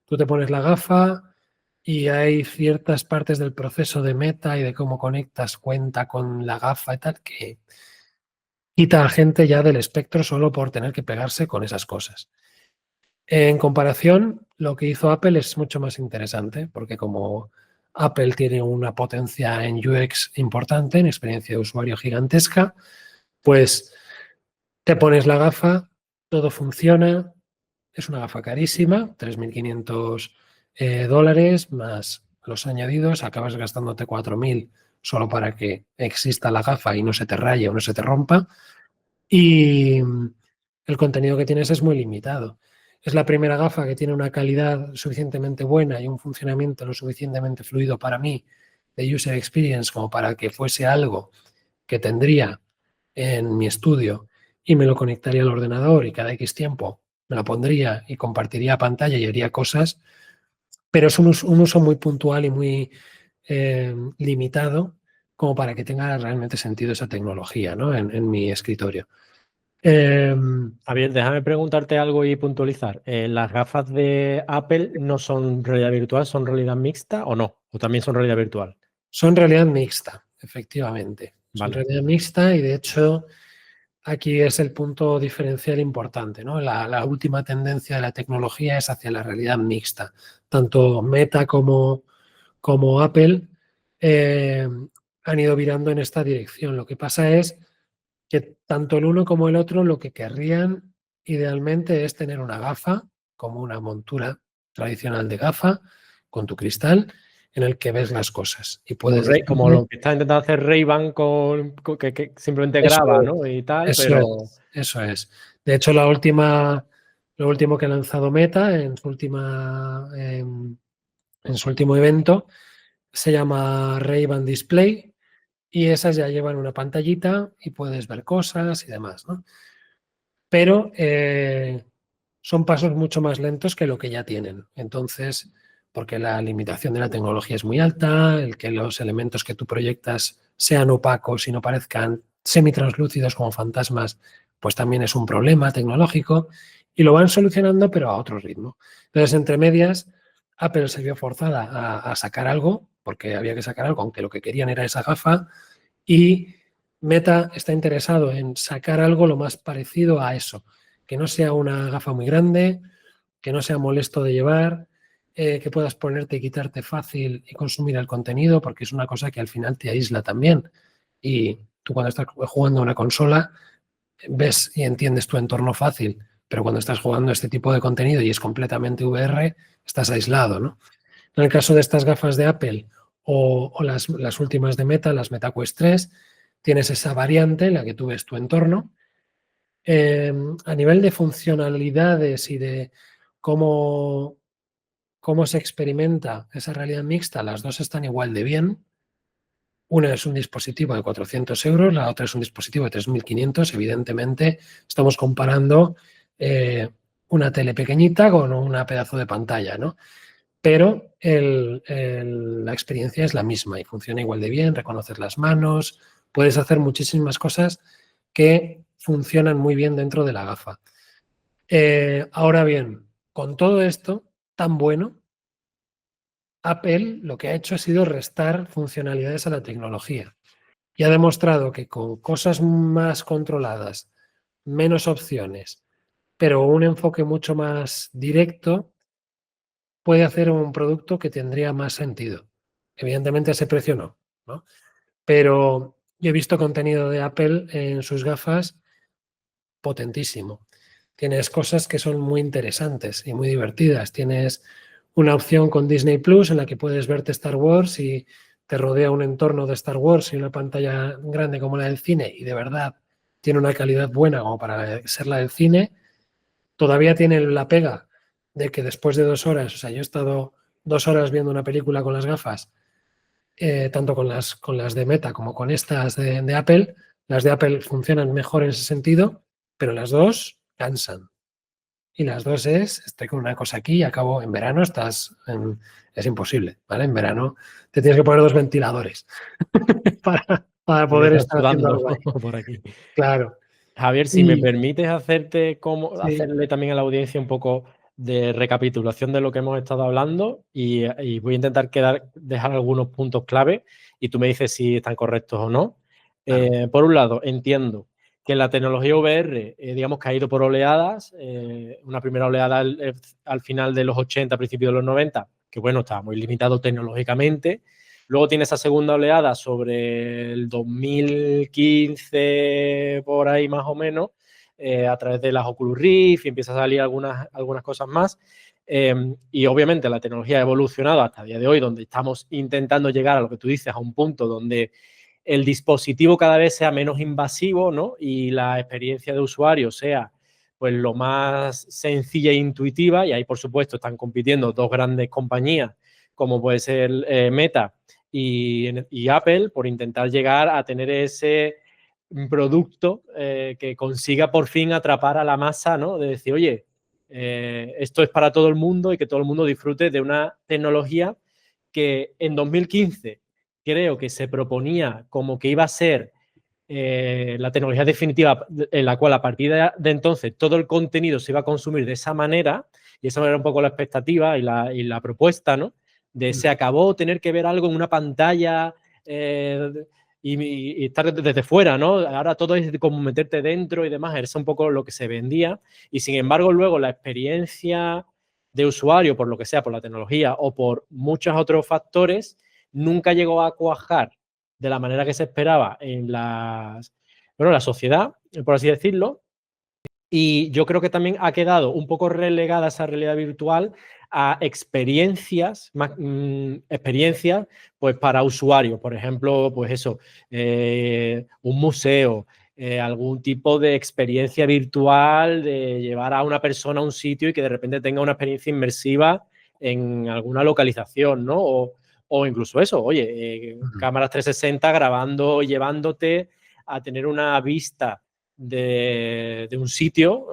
S2: Tú te pones la gafa y hay ciertas partes del proceso de Meta y de cómo conectas cuenta con la gafa y tal que quita a gente ya del espectro solo por tener que pegarse con esas cosas. En comparación, lo que hizo Apple es mucho más interesante porque como Apple tiene una potencia en UX importante, en experiencia de usuario gigantesca, pues te pones la gafa, todo funciona, es una gafa carísima, 3.500 dólares más los añadidos, acabas gastándote 4.000 solo para que exista la gafa y no se te raye o no se te rompa. Y el contenido que tienes es muy limitado. Es la primera gafa que tiene una calidad suficientemente buena y un funcionamiento lo suficientemente fluido para mí de user experience como para que fuese algo que tendría en mi estudio y me lo conectaría al ordenador y cada X tiempo me lo pondría y compartiría pantalla y haría cosas, pero es un uso muy puntual y muy limitado como para que tenga realmente sentido esa tecnología, ¿no? en mi escritorio.
S1: Javier, déjame preguntarte algo y puntualizar. ¿Las gafas de Apple no son realidad virtual, son realidad mixta o no? ¿O también son realidad virtual?
S2: Son realidad mixta, efectivamente. Son
S1: Vale.
S2: realidad mixta y de hecho aquí es el punto diferencial importante, ¿no? La última tendencia de la tecnología es hacia la realidad mixta. Tanto Meta como Apple han ido virando en esta dirección. Lo que pasa es que tanto el uno como el otro lo que querrían idealmente es tener una gafa, como una montura tradicional de gafa, con tu cristal, en el que ves las cosas y puedes
S1: Como
S2: decirle,
S1: lo que está intentando hacer Ray-Ban que simplemente
S2: eso
S1: graba,
S2: es,
S1: ¿no? Y tal,
S2: eso
S1: pero
S2: es, eso es. De hecho, lo último que ha lanzado Meta en su último evento se llama Ray-Ban Display y esas ya llevan una pantallita y puedes ver cosas y demás, ¿no? Pero son pasos mucho más lentos que lo que ya tienen. Entonces, porque la limitación de la tecnología es muy alta, el que los elementos que tú proyectas sean opacos y no parezcan semitranslúcidos como fantasmas, pues también es un problema tecnológico y lo van solucionando, pero a otro ritmo. Entonces, entre medias, Apple se vio forzada a sacar algo, porque había que sacar algo, aunque lo que querían era esa gafa, y Meta está interesado en sacar algo lo más parecido a eso, que no sea una gafa muy grande, que no sea molesto de llevar, que puedas ponerte y quitarte fácil y consumir el contenido, porque es una cosa que al final te aísla también. Y tú cuando estás jugando a una consola, ves y entiendes tu entorno fácil, pero cuando estás jugando este tipo de contenido y es completamente VR, estás aislado, ¿no? En el caso de estas gafas de Apple o las últimas de Meta, las MetaQuest 3, tienes esa variante en la que tú ves tu entorno. A nivel de funcionalidades y de cómo, cómo se experimenta esa realidad mixta, las dos están igual de bien. Una es un dispositivo de 400 euros, la otra es un dispositivo de 3.500. Evidentemente, estamos comparando una tele pequeñita con una pedazo de pantalla, ¿no? Pero la experiencia es la misma y funciona igual de bien, reconoces las manos, puedes hacer muchísimas cosas que funcionan muy bien dentro de la gafa. Ahora bien, con todo esto tan bueno, Apple lo que ha hecho ha sido restar funcionalidades a la tecnología y ha demostrado que con cosas más controladas, menos opciones, pero un enfoque mucho más directo, puede hacer un producto que tendría más sentido. Evidentemente a ese precio no, ¿no? Pero yo he visto contenido de Apple en sus gafas potentísimo. Tienes cosas que son muy interesantes y muy divertidas. Tienes una opción con Disney Plus en la que puedes verte Star Wars y te rodea un entorno de Star Wars y una pantalla grande como la del cine y de verdad tiene una calidad buena como para ser la del cine. Todavía tiene la pega de que después de 2 horas, o sea, yo he estado 2 horas viendo una película con las gafas, tanto con las de Meta como con estas de Apple. Las de Apple funcionan mejor en ese sentido, pero las dos cansan. Y las dos estoy con una cosa aquí y acabo en verano, es imposible, ¿vale? En verano te tienes que poner 2 ventiladores para
S1: Porque
S2: poder
S1: estás
S2: estar haciendo
S1: sudando
S2: algo ahí.
S1: por aquí.
S2: Claro.
S1: Javier, si me
S2: Y
S1: permites
S2: sí,
S1: hacerle también a la audiencia un poco de recapitulación de lo que hemos estado hablando y voy a intentar dejar algunos puntos clave y tú me dices si están correctos o no.
S2: claro.
S1: Por un lado, entiendo que la tecnología VR, digamos que ha ido por oleadas. Una primera oleada al final de los 80, principios de los 90, que bueno, estaba muy limitado tecnológicamente. Luego tiene esa segunda oleada sobre el 2015, por ahí más o menos, a través de las Oculus Rift y empieza a salir algunas cosas más. Y obviamente la tecnología ha evolucionado hasta el día de hoy, donde estamos intentando llegar a lo que tú dices, a un punto donde el dispositivo cada vez sea menos invasivo, ¿no? Y la experiencia de usuario sea pues lo más sencilla e intuitiva. Y ahí, por supuesto, están compitiendo dos grandes compañías, como puede ser Meta y Apple, por intentar llegar a tener ese producto que consiga por fin atrapar a la masa, ¿no? De decir, oye, esto es para todo el mundo y que todo el mundo disfrute de una tecnología que en 2015 creo que se proponía como que iba a ser la tecnología definitiva en la cual a partir de entonces todo el contenido se iba a consumir de esa manera, y esa era un poco la expectativa y la propuesta, ¿no? De se acabó tener que ver algo en una pantalla y estar desde fuera, ¿no? Ahora todo es como meterte dentro y demás, es un poco lo que se vendía, y sin embargo luego la experiencia de usuario, por lo que sea, por la tecnología o por muchos otros factores, nunca llegó a cuajar de la manera que se esperaba en la sociedad, por así decirlo. Y yo creo que también ha quedado un poco relegada esa realidad virtual a experiencias, experiencias pues para usuarios. Por ejemplo, pues eso, un museo, algún tipo de experiencia virtual de llevar a una persona a un sitio y que de repente tenga una experiencia inmersiva en alguna localización, ¿no? O incluso eso, oye, cámaras 360 grabando, llevándote a tener una vista de un sitio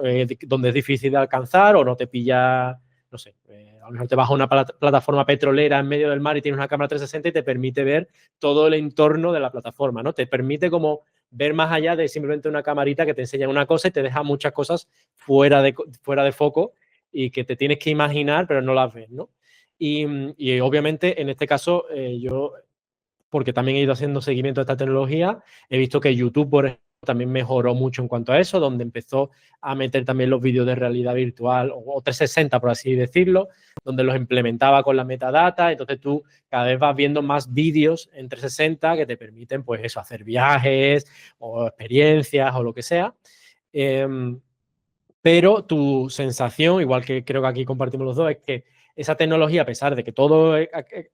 S1: donde es difícil de alcanzar o no te pilla, no sé, a lo mejor te vas a una plataforma petrolera en medio del mar y tienes una cámara 360 y te permite ver todo el entorno de la plataforma, ¿no? Te permite como ver más allá de simplemente una camarita que te enseña una cosa y te deja muchas cosas fuera de foco y que te tienes que imaginar pero no las ves, ¿no? Y obviamente en este caso yo, porque también he ido haciendo seguimiento de esta tecnología, he visto que YouTube, por ejemplo, también mejoró mucho en cuanto a eso, donde empezó a meter también los vídeos de realidad virtual o 360, por así decirlo, donde los implementaba con la metadata. Entonces tú cada vez vas viendo más vídeos en 360 que te permiten, pues eso, hacer viajes o experiencias o lo que sea. Pero tu sensación, igual que creo que aquí compartimos los dos, es que esa tecnología, a pesar de que todo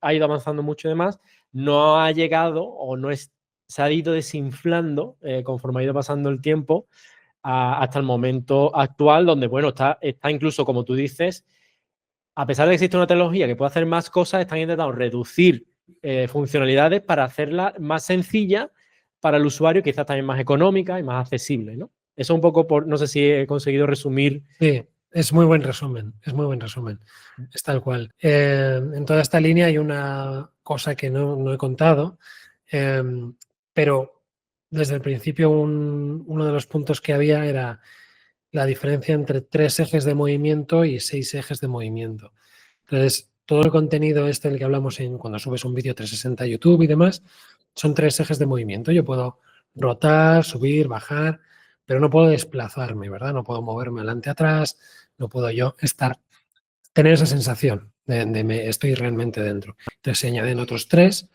S1: ha ido avanzando mucho y demás, no ha llegado o se ha ido desinflando conforme ha ido pasando el tiempo hasta el momento actual, donde, bueno, está incluso, como tú dices, a pesar de que existe una tecnología que puede hacer más cosas, están intentando reducir funcionalidades para hacerla más sencilla para el usuario, quizás también más económica y más accesible, ¿no? Eso un poco no sé si he conseguido resumir.
S2: Sí, es muy buen resumen, es tal cual. En toda esta línea hay una cosa que no he contado, pero desde el principio uno de los puntos que había era la diferencia entre 3 ejes de movimiento y 6 ejes de movimiento. Entonces, todo el contenido del que hablamos cuando subes un vídeo 360 a YouTube y demás, son 3 ejes de movimiento. Yo puedo rotar, subir, bajar, pero no puedo desplazarme, ¿verdad? No puedo moverme adelante, atrás, no puedo yo tener esa sensación de estoy realmente dentro. Entonces se añaden otros 3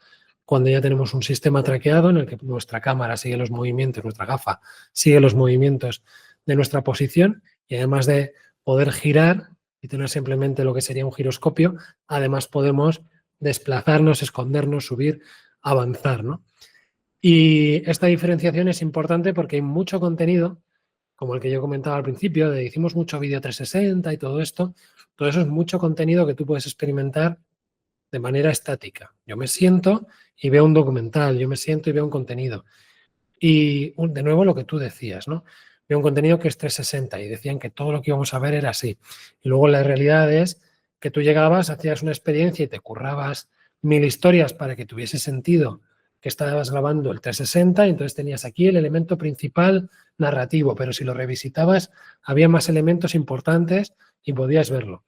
S2: cuando ya tenemos un sistema traqueado en el que nuestra cámara sigue los movimientos, nuestra gafa sigue los movimientos de nuestra posición y además de poder girar y tener simplemente lo que sería un giroscopio, además podemos desplazarnos, escondernos, subir, avanzar, ¿no? Y esta diferenciación es importante porque hay mucho contenido, como el que yo comentaba al principio, de hicimos mucho vídeo 360 y todo esto. Todo eso es mucho contenido que tú puedes experimentar de manera estática. Yo me siento y veo un documental, yo me siento y veo un contenido. Y de nuevo lo que tú decías, ¿no? Veo un contenido que es 360 y decían que todo lo que íbamos a ver era así. Y luego la realidad es que tú llegabas, hacías una experiencia y te currabas 1000 historias para que tuviese sentido que estabas grabando el 360 y entonces tenías aquí el elemento principal narrativo, pero si lo revisitabas había más elementos importantes y podías verlo.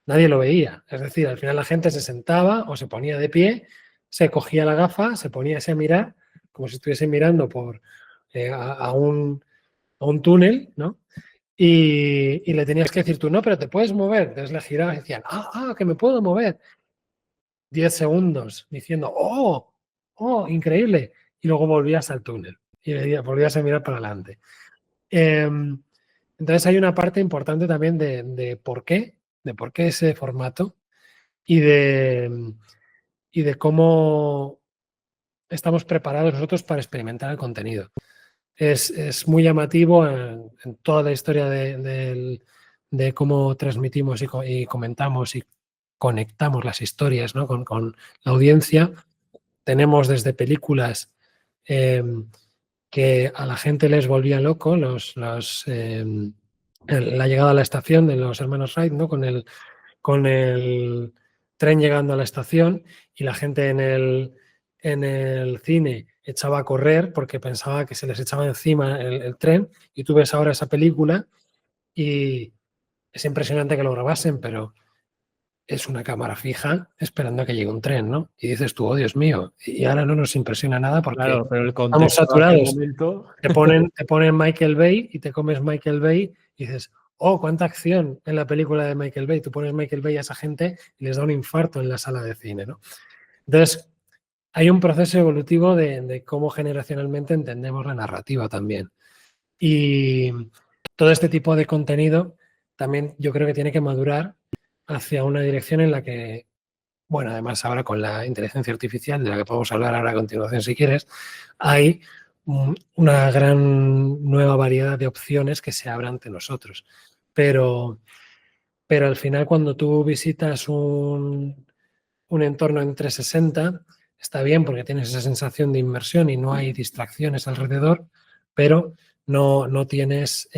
S2: Nadie lo veía, es decir, al final la gente se sentaba o se ponía de pie, se cogía la gafa, se ponía así a mirar, como si estuviese mirando a un túnel, ¿no? Y le tenías que decir tú, no, pero te puedes mover. Entonces le girabas y decían, que me puedo mover. 10 segundos diciendo, increíble. Y luego volvías al túnel y volvías a mirar para adelante. Entonces hay una parte importante también de por qué ese formato y de cómo estamos preparados nosotros para experimentar el contenido. Es muy llamativo en toda la historia de cómo transmitimos y comentamos y conectamos las historias, ¿no? con la audiencia. Tenemos desde películas que a la gente les volvía loco, la llegada a la estación de los hermanos Wright, ¿no? con el tren llegando a la estación y la gente en el cine echaba a correr porque pensaba que se les echaba encima el tren, y tú ves ahora esa película y es impresionante que lo grabasen, pero es una cámara fija esperando a que llegue un tren, ¿no? Y dices tú, oh Dios mío, y ahora no nos impresiona nada porque
S1: Claro, pero el
S2: estamos
S1: contexto de aquel
S2: saturados.
S1: momento.
S2: Te ponen Michael Bay y te comes Michael Bay y dices, oh, cuánta acción en la película de Michael Bay. Tú pones Michael Bay a esa gente y les da un infarto en la sala de cine, ¿no? Entonces, hay un proceso evolutivo de cómo generacionalmente entendemos la narrativa también. Y todo este tipo de contenido también yo creo que tiene que madurar hacia una dirección en la que, bueno, además ahora con la inteligencia artificial, de la que podemos hablar ahora a continuación si quieres, hay una gran nueva variedad de opciones que se abran ante nosotros. Pero al final cuando tú visitas un entorno en 360, está bien porque tienes esa sensación de inmersión y no hay distracciones alrededor, pero no tienes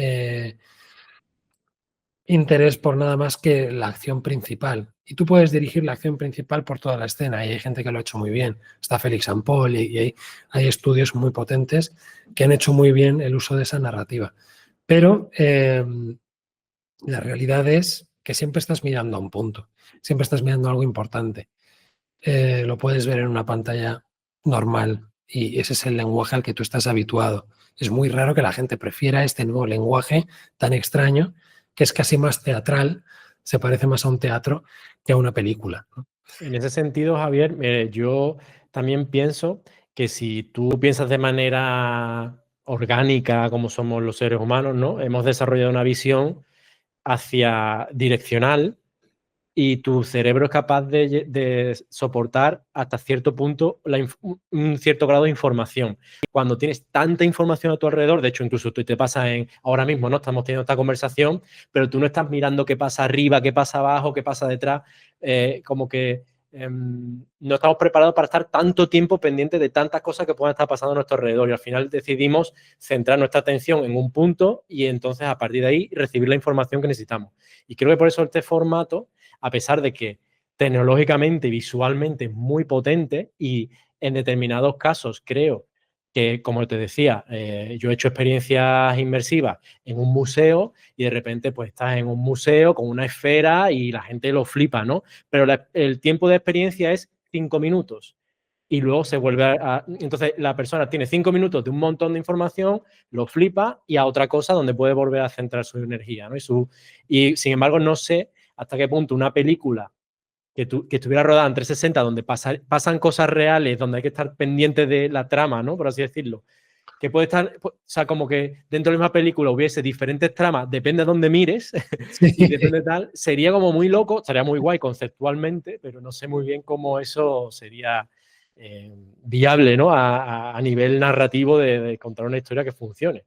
S2: interés por nada más que la acción principal. Y tú puedes dirigir la acción principal por toda la escena y hay gente que lo ha hecho muy bien. Está Félix Ampol y hay estudios muy potentes que han hecho muy bien el uso de esa narrativa. Pero la realidad es que siempre estás mirando a un punto, siempre estás mirando a algo importante. Lo puedes ver en una pantalla normal y ese es el lenguaje al que tú estás habituado. Es muy raro que la gente prefiera este nuevo lenguaje tan extraño, que es casi más teatral, se parece más a un teatro que a una película, ¿no?
S1: En ese sentido, Javier, yo también pienso que si tú piensas de manera orgánica, como somos los seres humanos, ¿no? Hemos desarrollado una visión hacia direccional y tu cerebro es capaz de soportar hasta cierto punto un cierto grado de información. Cuando tienes tanta información a tu alrededor, de hecho incluso tú te pasa ahora mismo, ¿no? Estamos teniendo esta conversación, pero tú no estás mirando qué pasa arriba, qué pasa abajo, qué pasa detrás, como que no estamos preparados para estar tanto tiempo pendientes de tantas cosas que puedan estar pasando a nuestro alrededor y al final decidimos centrar nuestra atención en un punto y entonces a partir de ahí recibir la información que necesitamos. Y creo que por eso este formato, a pesar de que tecnológicamente y visualmente es muy potente y en determinados casos creo que, como te decía, yo he hecho experiencias inmersivas en un museo y de repente pues estás en un museo con una esfera y la gente lo flipa, ¿no? Pero el tiempo de experiencia es 5 minutos y luego se vuelve entonces la persona tiene 5 minutos de un montón de información, lo flipa y a otra cosa donde puede volver a centrar su energía, ¿no? Y sin embargo no sé hasta qué punto una película que estuviera rodada en 360, donde pasan cosas reales, donde hay que estar pendiente de la trama, ¿no? Por así decirlo. Que puede estar, o sea, como que dentro de la misma película hubiese diferentes tramas, depende de dónde mires y
S2: Sí.
S1: depende de tal, sería como muy loco, estaría muy guay conceptualmente, pero no sé muy bien cómo eso sería viable, ¿no? A nivel narrativo de contar una historia que funcione.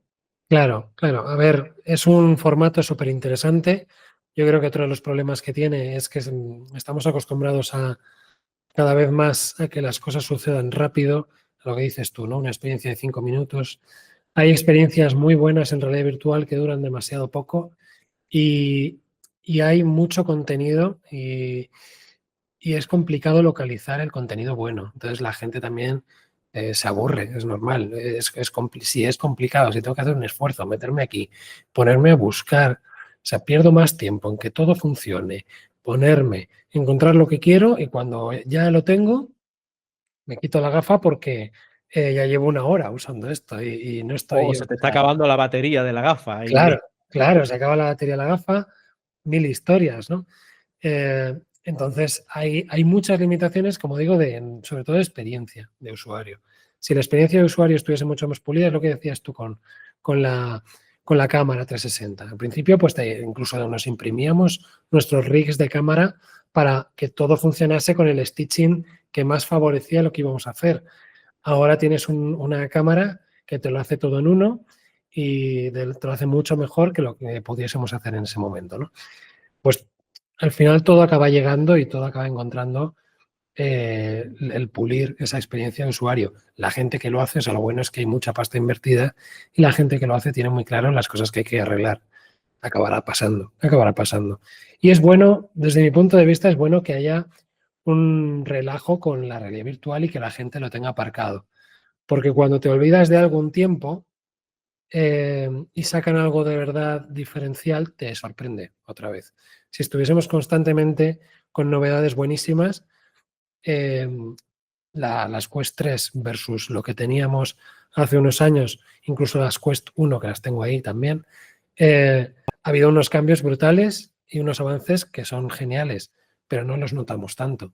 S2: Claro, claro. A ver, es un formato súper interesante. Yo creo que otro de los problemas que tiene es que estamos acostumbrados a cada vez más a que las cosas sucedan rápido, a lo que dices tú, ¿no? Una experiencia de 5 minutos. Hay experiencias muy buenas en realidad virtual que duran demasiado poco y, y hay mucho contenido y es complicado localizar el contenido bueno. Entonces la gente también se aburre, es normal. Si es complicado, si tengo que hacer un esfuerzo, meterme aquí, ponerme a buscar, o sea, pierdo más tiempo en que todo funcione, ponerme, encontrar lo que quiero y cuando ya lo tengo, me quito la gafa porque ya llevo una hora usando esto y no
S1: O
S2: estoy...
S1: se te está acabando la batería de la gafa.
S2: Claro, claro, se acaba la batería de la gafa, mil historias, ¿no? Entonces, hay muchas limitaciones, como digo, sobre todo de experiencia de usuario. Si la experiencia de usuario estuviese mucho más pulida, es lo que decías tú con la, con la cámara 360. Al principio, pues incluso nos imprimíamos nuestros rigs de cámara para que todo funcionase con el stitching que más favorecía lo que íbamos a hacer. Ahora tienes una cámara que te lo hace todo en uno y te lo hace mucho mejor que lo que pudiésemos hacer en ese momento, ¿no? Pues al final todo acaba llegando y todo acaba encontrando el pulir esa experiencia de usuario. La gente que lo hace, o sea, lo bueno es que hay mucha pasta invertida y la gente que lo hace tiene muy claro las cosas que hay que arreglar. Acabará pasando, acabará pasando. Y es bueno, desde mi punto de vista, es bueno que haya un relajo con la realidad virtual y que la gente lo tenga aparcado. Porque cuando te olvidas de algún tiempo y sacan algo de verdad diferencial, te sorprende otra vez. Si estuviésemos constantemente con novedades buenísimas, eh, las Quest 3 versus lo que teníamos hace unos años, incluso las Quest 1, que las tengo ahí también, ha habido unos cambios brutales y unos avances que son geniales, pero no los notamos tanto.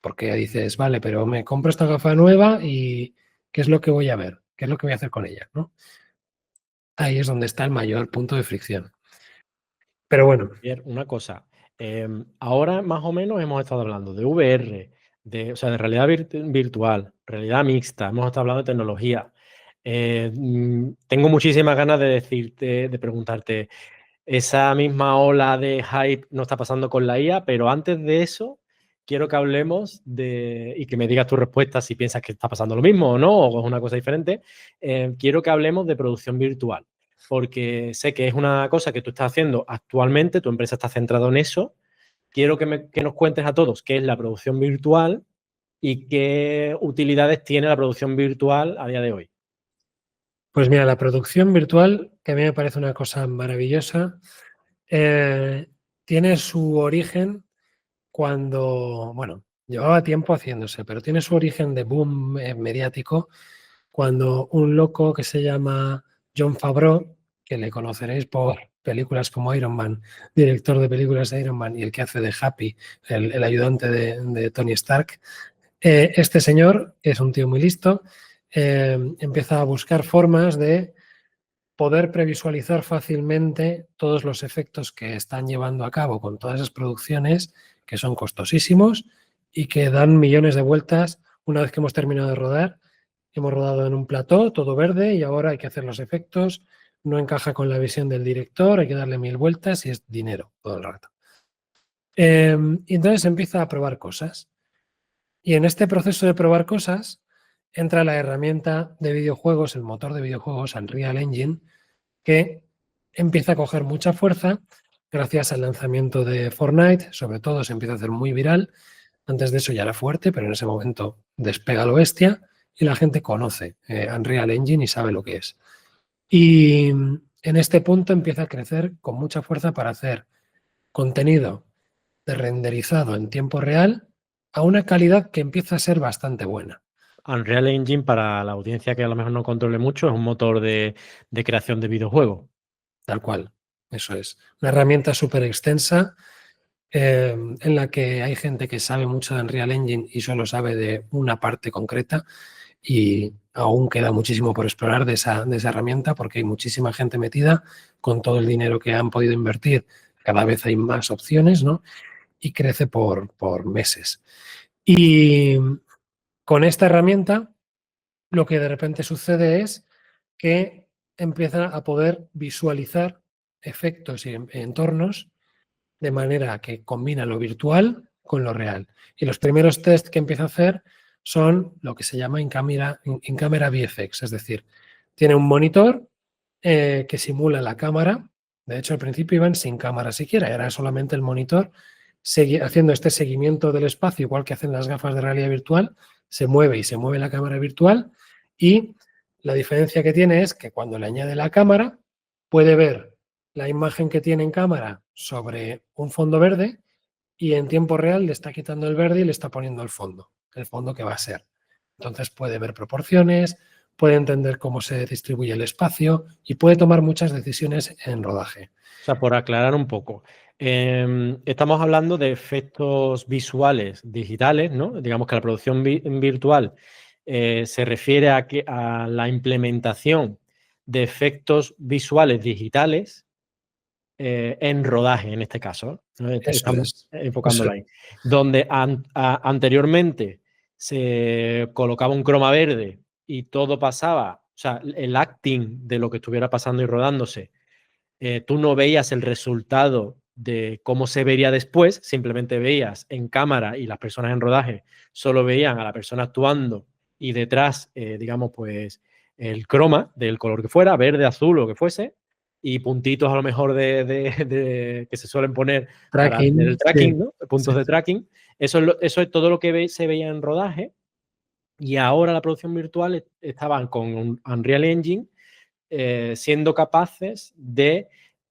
S2: Porque dices, vale, pero me compro esta gafa nueva y ¿qué es lo que voy a ver? ¿Qué es lo que voy a hacer con ella? ¿No? Ahí es donde está el mayor punto de fricción. Pero bueno,
S1: Una cosa, ahora más o menos hemos estado hablando de VR, o sea, de realidad virtual, realidad mixta, hemos estado hablando de tecnología. Tengo muchísimas ganas de decirte, de preguntarte, esa misma ola de hype no está pasando con la IA, pero antes de eso, quiero que hablemos y que me digas tu respuesta si piensas que está pasando lo mismo o no, o es una cosa diferente. Quiero que hablemos de producción virtual, porque sé que es una cosa que tú estás haciendo actualmente, tu empresa está centrada en eso. Quiero que nos cuentes a todos qué es la producción virtual y qué utilidades tiene la producción virtual a día de hoy.
S2: pues mira, la producción virtual, que a mí me parece una cosa maravillosa, tiene su origen cuando, bueno, llevaba tiempo haciéndose, pero tiene su origen de boom mediático cuando un loco que se llama Jon Favreau, que le conoceréis por películas como Iron Man, director de películas de Iron Man y el que hace de Happy, el ayudante de Tony Stark, este señor, que es un tío muy listo, empieza a buscar formas de poder previsualizar fácilmente todos los efectos que están llevando a cabo con todas esas producciones que son costosísimos y que dan millones de vueltas una vez que hemos terminado de rodar. Hemos rodado en un plató, todo verde, y ahora hay que hacer los efectos. No encaja con la visión del director, hay que darle mil vueltas y es dinero todo el rato. Y entonces empieza a probar cosas. Y en este proceso de probar cosas entra la herramienta de videojuegos, el motor de videojuegos, Unreal Engine, que empieza a coger mucha fuerza gracias al lanzamiento de Fortnite. Sobre todo se empieza a hacer muy viral. Antes de eso ya era fuerte, pero en ese momento despega lo bestia y la gente conoce Unreal Engine y sabe lo que es. Y en este punto empieza a crecer con mucha fuerza para hacer contenido de renderizado en tiempo real a una calidad que empieza a ser bastante buena.
S1: Unreal Engine, para la audiencia que a lo mejor no controle mucho, es un motor de creación de videojuegos.
S2: Tal cual, eso es. Una herramienta súper extensa en la que hay gente que sabe mucho de Unreal Engine y solo sabe de una parte concreta, y aún queda muchísimo por explorar de esa herramienta, porque hay muchísima gente metida con todo el dinero que han podido invertir. Cada vez hay más opciones, ¿no? Y crece por meses. Y con esta herramienta lo que de repente sucede es que empieza a poder visualizar efectos y entornos de manera que combina lo virtual con lo real. Y los primeros test que empieza a hacer son lo que se llama in-camera VFX, es decir, tiene un monitor que simula la cámara. De hecho, al principio iban sin cámara siquiera, era solamente el monitor haciendo este seguimiento del espacio, igual que hacen las gafas de realidad virtual, se mueve y se mueve la cámara virtual, y la diferencia que tiene es que cuando le añade la cámara puede ver la imagen que tiene en cámara sobre un fondo verde, y en tiempo real le está quitando el verde y le está poniendo el fondo que va a ser. Entonces puede ver proporciones, puede entender cómo se distribuye el espacio y puede tomar muchas decisiones en rodaje.
S1: O sea, por aclarar un poco, estamos hablando de efectos visuales digitales, ¿no? Digamos que la producción virtual se refiere a la implementación de efectos visuales digitales en rodaje, en este caso, ¿no? Estamos enfocándola ahí. Donde anteriormente se colocaba un croma verde y todo pasaba, o sea, el acting de lo que estuviera pasando y rodándose, tú no veías el resultado de cómo se vería después, simplemente veías en cámara, y las personas en rodaje solo veían a la persona actuando y detrás, digamos, pues el croma del color que fuera, verde, azul o que fuese, y puntitos a lo mejor que se suelen poner para
S2: Tracking,
S1: hacer el tracking,
S2: sí.
S1: ¿no? Puntos de tracking. Eso es todo lo que se veía en rodaje, y ahora la producción virtual estaban con un Unreal Engine siendo capaces de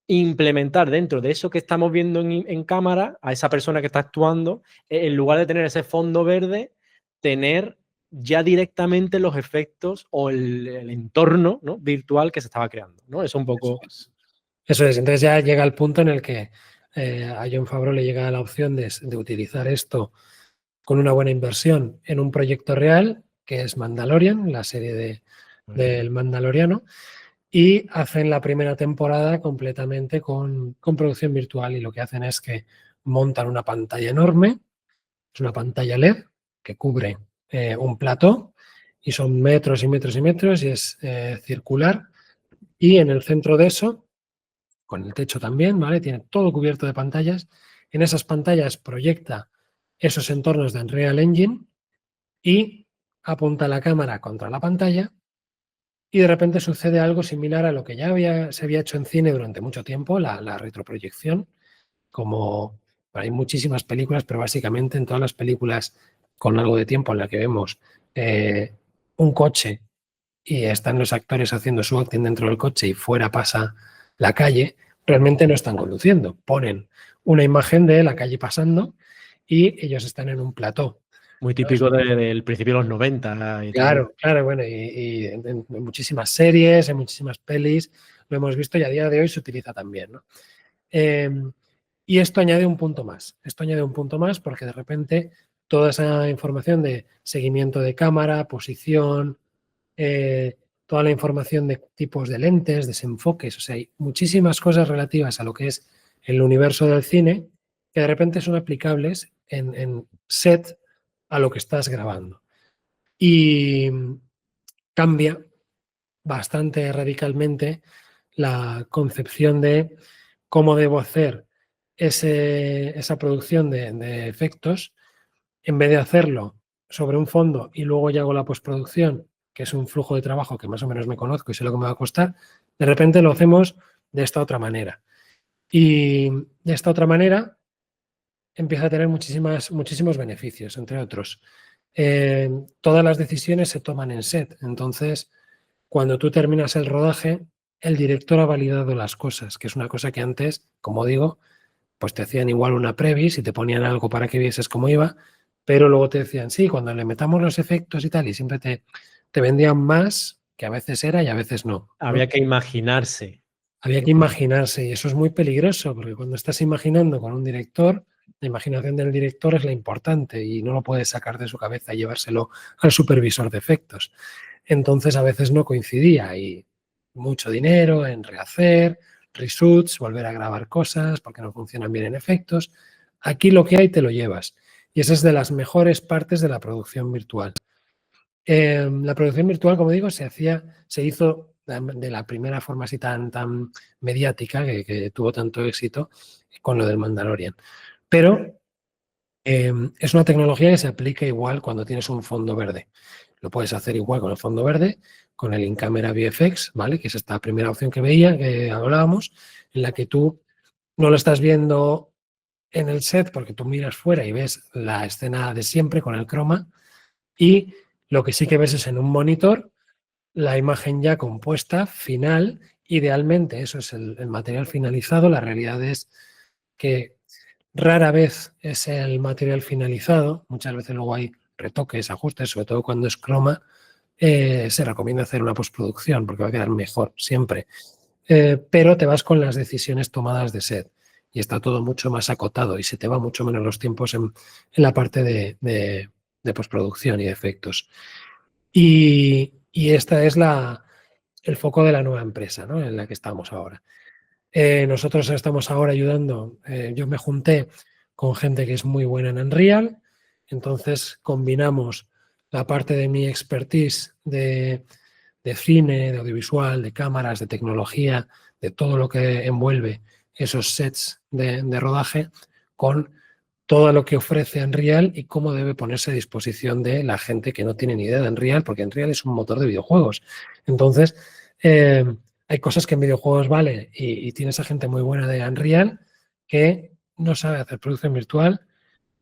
S1: implementar dentro de eso que estamos viendo en cámara a esa persona que está actuando, en lugar de tener ese fondo verde, tener ya directamente los efectos o el entorno, ¿no?, virtual que se estaba creando, ¿no? Eso un poco...
S2: Eso es. Entonces ya llega el punto en el que a Jon Favreau le llega la opción de utilizar esto con una buena inversión en un proyecto real, que es Mandalorian, la serie del Mandaloriano, y hacen la primera temporada completamente con producción virtual, y lo que hacen es que montan una pantalla enorme, es una pantalla LED que cubre un plató, y son metros y metros y metros, y es circular, y en el centro de eso, con el techo también, ¿vale? Tiene todo cubierto de pantallas. En esas pantallas proyecta esos entornos de Unreal Engine y apunta la cámara contra la pantalla, y de repente sucede algo similar a lo que ya se había hecho en cine durante mucho tiempo, la retroproyección. Como hay muchísimas películas, pero básicamente en todas las películas con algo de tiempo en la que vemos un coche y están los actores haciendo su acting dentro del coche y fuera pasa la calle, realmente no están conduciendo. Ponen una imagen de la calle pasando y ellos están en un plató.
S1: Muy típico del principio de los 90 y tal.
S2: Claro, bueno, y en muchísimas series, en muchísimas pelis lo hemos visto, y a día de hoy se utiliza también, ¿no? Y esto añade un punto más. Esto añade un punto más porque de repente toda esa información de seguimiento de cámara, posición, toda la información de tipos de lentes, desenfoques, o sea, hay muchísimas cosas relativas a lo que es el universo del cine que de repente son aplicables en set a lo que estás grabando. Y cambia bastante radicalmente la concepción de cómo debo hacer esa producción de efectos, en vez de hacerlo sobre un fondo y luego ya hago la postproducción, que es un flujo de trabajo que más o menos me conozco y sé lo que me va a costar, de repente lo hacemos de esta otra manera. Y de esta otra manera empieza a tener muchísimos beneficios, entre otros. Todas las decisiones se toman en set. Entonces, cuando tú terminas el rodaje, el director ha validado las cosas, que es una cosa que antes, como digo, pues te hacían igual una previs y te ponían algo para que vieses cómo iba, pero luego te decían, sí, cuando le metamos los efectos y tal, y siempre te vendían más, que a veces era y a veces no.
S1: Había que imaginarse.
S2: Había que imaginarse y eso es muy peligroso porque cuando estás imaginando con un director, la imaginación del director es la importante y no lo puedes sacar de su cabeza y llevárselo al supervisor de efectos. Entonces a veces no coincidía y mucho dinero en rehacer, reshoots, volver a grabar cosas porque no funcionan bien en efectos. Aquí lo que hay te lo llevas y esa es de las mejores partes de la producción virtual. La producción virtual, como digo, se hizo de la primera forma así tan mediática que tuvo tanto éxito con lo del Mandalorian. Pero es una tecnología que se aplica igual cuando tienes un fondo verde. Lo puedes hacer igual con el fondo verde, con el in-camera VFX, ¿vale? Que es esta primera opción que veía, que hablábamos, en la que tú no lo estás viendo en el set porque tú miras fuera y ves la escena de siempre con el croma y lo que sí que ves es en un monitor la imagen ya compuesta, final. Idealmente, eso es el material finalizado. La realidad es que rara vez es el material finalizado. Muchas veces luego hay retoques, ajustes, sobre todo cuando es croma. Se recomienda hacer una postproducción porque va a quedar mejor siempre. Pero te vas con las decisiones tomadas de set y está todo mucho más acotado y se te va mucho menos los tiempos en la parte de postproducción y de efectos. Y esta es el foco de la nueva empresa, ¿no? En la que estamos ahora. Nosotros estamos ahora ayudando, yo me junté con gente que es muy buena en Unreal, entonces combinamos la parte de mi expertise de cine, de audiovisual, de cámaras, de tecnología, de todo lo que envuelve esos sets de rodaje con todo lo que ofrece Unreal y cómo debe ponerse a disposición de la gente que no tiene ni idea de Unreal, porque Unreal es un motor de videojuegos. Entonces, hay cosas que en videojuegos vale y tienes a gente muy buena de Unreal que no sabe hacer producción virtual.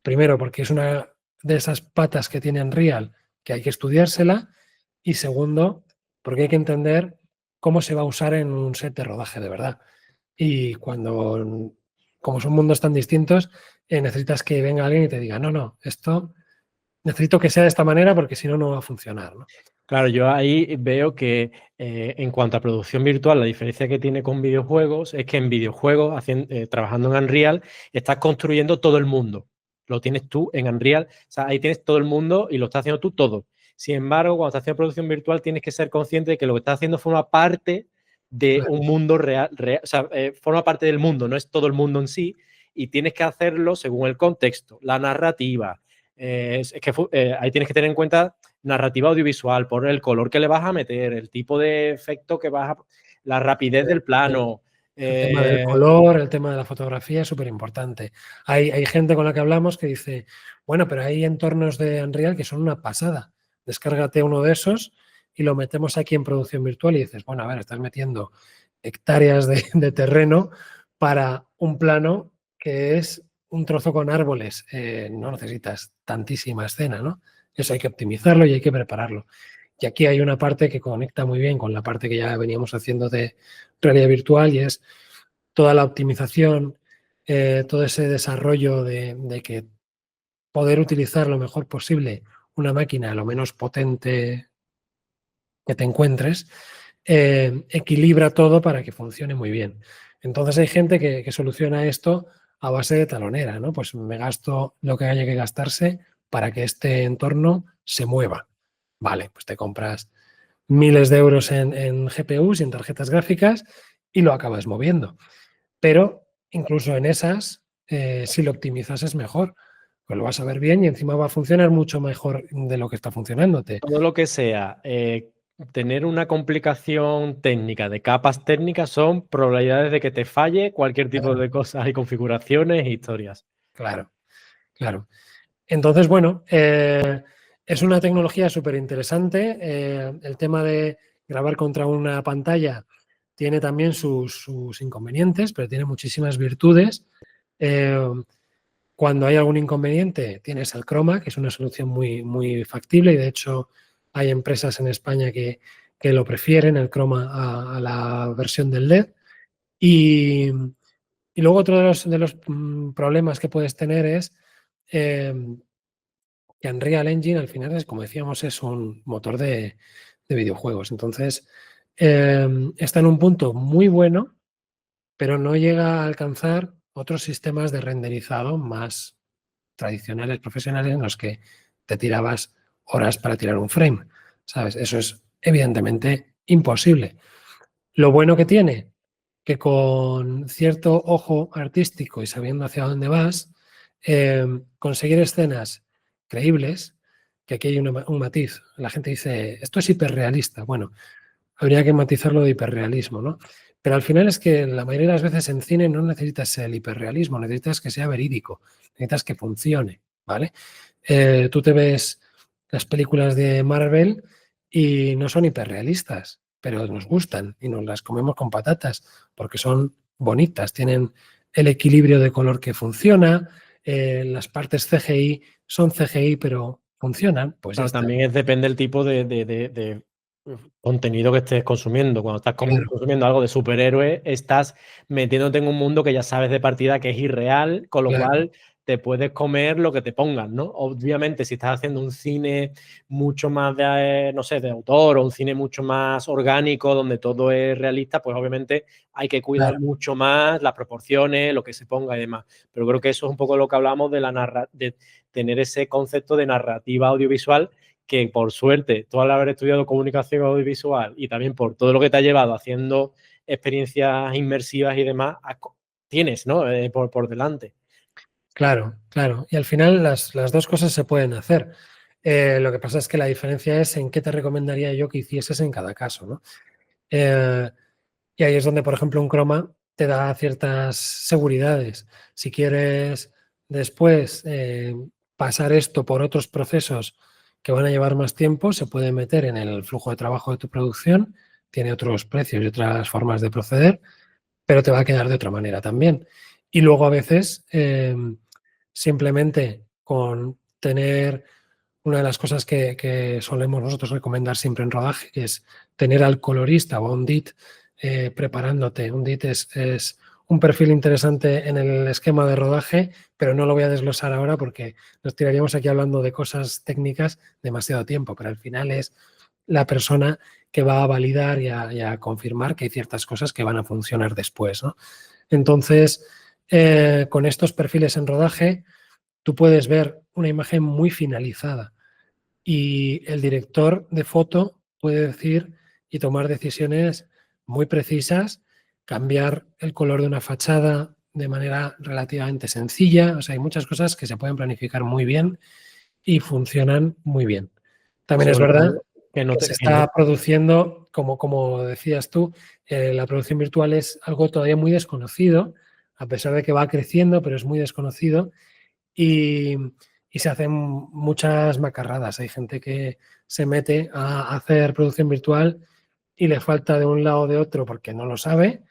S2: Primero, porque es una de esas patas que tiene Unreal que hay que estudiársela. Y segundo, porque hay que entender cómo se va a usar en un set de rodaje de verdad. Y como son mundos tan distintos, necesitas que venga alguien y te diga, no, no, esto necesito que sea de esta manera porque si no, no va a funcionar, ¿no?
S1: Claro, yo ahí veo que en cuanto a producción virtual, la diferencia que tiene con videojuegos es que en videojuegos, trabajando en Unreal, estás construyendo todo el mundo. Lo tienes tú en Unreal, o sea, ahí tienes todo el mundo y lo estás haciendo tú todo. Sin embargo, cuando estás haciendo producción virtual, tienes que ser consciente de que lo que estás haciendo forma parte de
S2: Claro.
S1: un mundo real, o sea, forma parte del mundo, no es todo el mundo en sí, y tienes que hacerlo según el contexto, la narrativa. Es que ahí tienes que tener en cuenta narrativa audiovisual, por el color que le vas a meter, el tipo de efecto que vas a... la rapidez del plano.
S2: El tema del color, el tema de la fotografía es súper importante. Hay gente con la que hablamos que dice, bueno, pero hay entornos de Unreal que son una pasada. Descárgate uno de esos y lo metemos aquí en producción virtual y dices, bueno, a ver, estás metiendo hectáreas de terreno para un plano que es un trozo con árboles. No necesitas tantísima escena, ¿no? Eso hay que optimizarlo y hay que prepararlo. Y aquí hay una parte que conecta muy bien con la parte que ya veníamos haciendo de realidad virtual y es toda la optimización, todo ese desarrollo de que poder utilizar lo mejor posible una máquina lo menos potente que te encuentres, equilibra todo para que funcione muy bien. Entonces hay gente que soluciona esto a base de talonera, ¿no? Pues me gasto lo que haya que gastarse para que este entorno se mueva. Vale, pues te compras miles de euros en GPUs y en tarjetas gráficas y lo acabas moviendo. Pero incluso en esas, si lo optimizas es mejor, pues lo vas a ver bien y encima va a funcionar mucho mejor de lo que está funcionándote.
S1: Todo lo que sea tener una complicación técnica de capas técnicas son probabilidades de que te falle cualquier tipo
S2: Claro,
S1: de cosas y configuraciones e historias.
S2: claro, claro. Entonces, bueno, Es una tecnología súper interesante. El tema de grabar contra una pantalla tiene también sus inconvenientes, pero tiene muchísimas virtudes. Eh, Cuando hay algún inconveniente, tienes el Chroma, que es una solución muy, muy factible y de hecho hay empresas en España que lo prefieren, el Chroma a la versión del LED. Y, y luego otro de los problemas que puedes tener es eh, que Unreal Engine al final, es, como decíamos, es un motor de videojuegos. Entonces, está en un punto muy bueno, pero no llega a alcanzar otros sistemas de renderizado más tradicionales, profesionales, en los que te tirabas horas para tirar un frame, ¿sabes? Eso es evidentemente imposible. Lo bueno que tiene, que con cierto ojo artístico y sabiendo hacia dónde vas, conseguir escenas creíbles, que aquí hay un matiz. La gente dice, esto es hiperrealista. Bueno, habría que matizarlo de hiperrealismo, ¿no? Pero al final es que la mayoría de las veces en cine no necesitas el hiperrealismo, necesitas que sea verídico, necesitas que funcione, ¿vale? Tú te ves las películas de Marvel y no son hiperrealistas, pero nos gustan y nos las comemos con patatas porque son bonitas, tienen el equilibrio de color que funciona, las partes CGI son CGI, pero funcionan, pues ya
S1: Claro,
S2: está.
S1: también depende del tipo de contenido que estés consumiendo. Cuando estás
S2: Claro,
S1: consumiendo algo de superhéroes, estás metiéndote en un mundo que ya sabes de partida que es irreal, con lo
S2: claro,
S1: cual te puedes comer lo que te pongan, ¿no? Obviamente, si estás haciendo un cine mucho más de, no sé, de autor o un cine mucho más orgánico, donde todo es realista, pues obviamente hay que cuidar
S2: claro.
S1: mucho más las proporciones, lo que se ponga y demás. Pero creo que eso es un poco lo que hablamos de de tener ese concepto de narrativa audiovisual que por suerte, tú al haber estudiado comunicación audiovisual y también por todo lo que te ha llevado haciendo experiencias inmersivas y demás, tienes, ¿no? Por delante.
S2: Claro, claro. Y al final las dos cosas se pueden hacer. Lo que pasa es que la diferencia es en qué te recomendaría yo que hicieses en cada caso, ¿no? Eh, y ahí es donde, por ejemplo, un croma te da ciertas seguridades. Si quieres después pasar esto por otros procesos que van a llevar más tiempo, se puede meter en el flujo de trabajo de tu producción, tiene otros precios y otras formas de proceder, pero te va a quedar de otra manera también. Y luego a veces simplemente con tener una de las cosas que solemos nosotros recomendar siempre en rodaje, que es tener al colorista o a un DIT preparándote. Un DIT es un perfil interesante en el esquema de rodaje, pero no lo voy a desglosar ahora porque nos tiraríamos aquí hablando de cosas técnicas demasiado tiempo, pero al final es la persona que va a validar y a confirmar que hay ciertas cosas que van a funcionar después, ¿no? Entonces, con estos perfiles en rodaje, tú puedes ver una imagen muy finalizada y el director de foto puede decir y tomar decisiones muy precisas, cambiar el color de una fachada de manera relativamente sencilla. O sea, hay muchas cosas que se pueden planificar muy bien y funcionan muy bien. También es
S1: Sobre
S2: verdad
S1: todo que no
S2: que
S1: te,
S2: se
S1: que no,
S2: está produciendo, como decías tú, la producción virtual es algo todavía muy desconocido, a pesar de que va creciendo, pero es muy desconocido y, y se hacen muchas macarradas. Hay gente que se mete a hacer producción virtual y le falta de un lado o de otro porque no lo sabe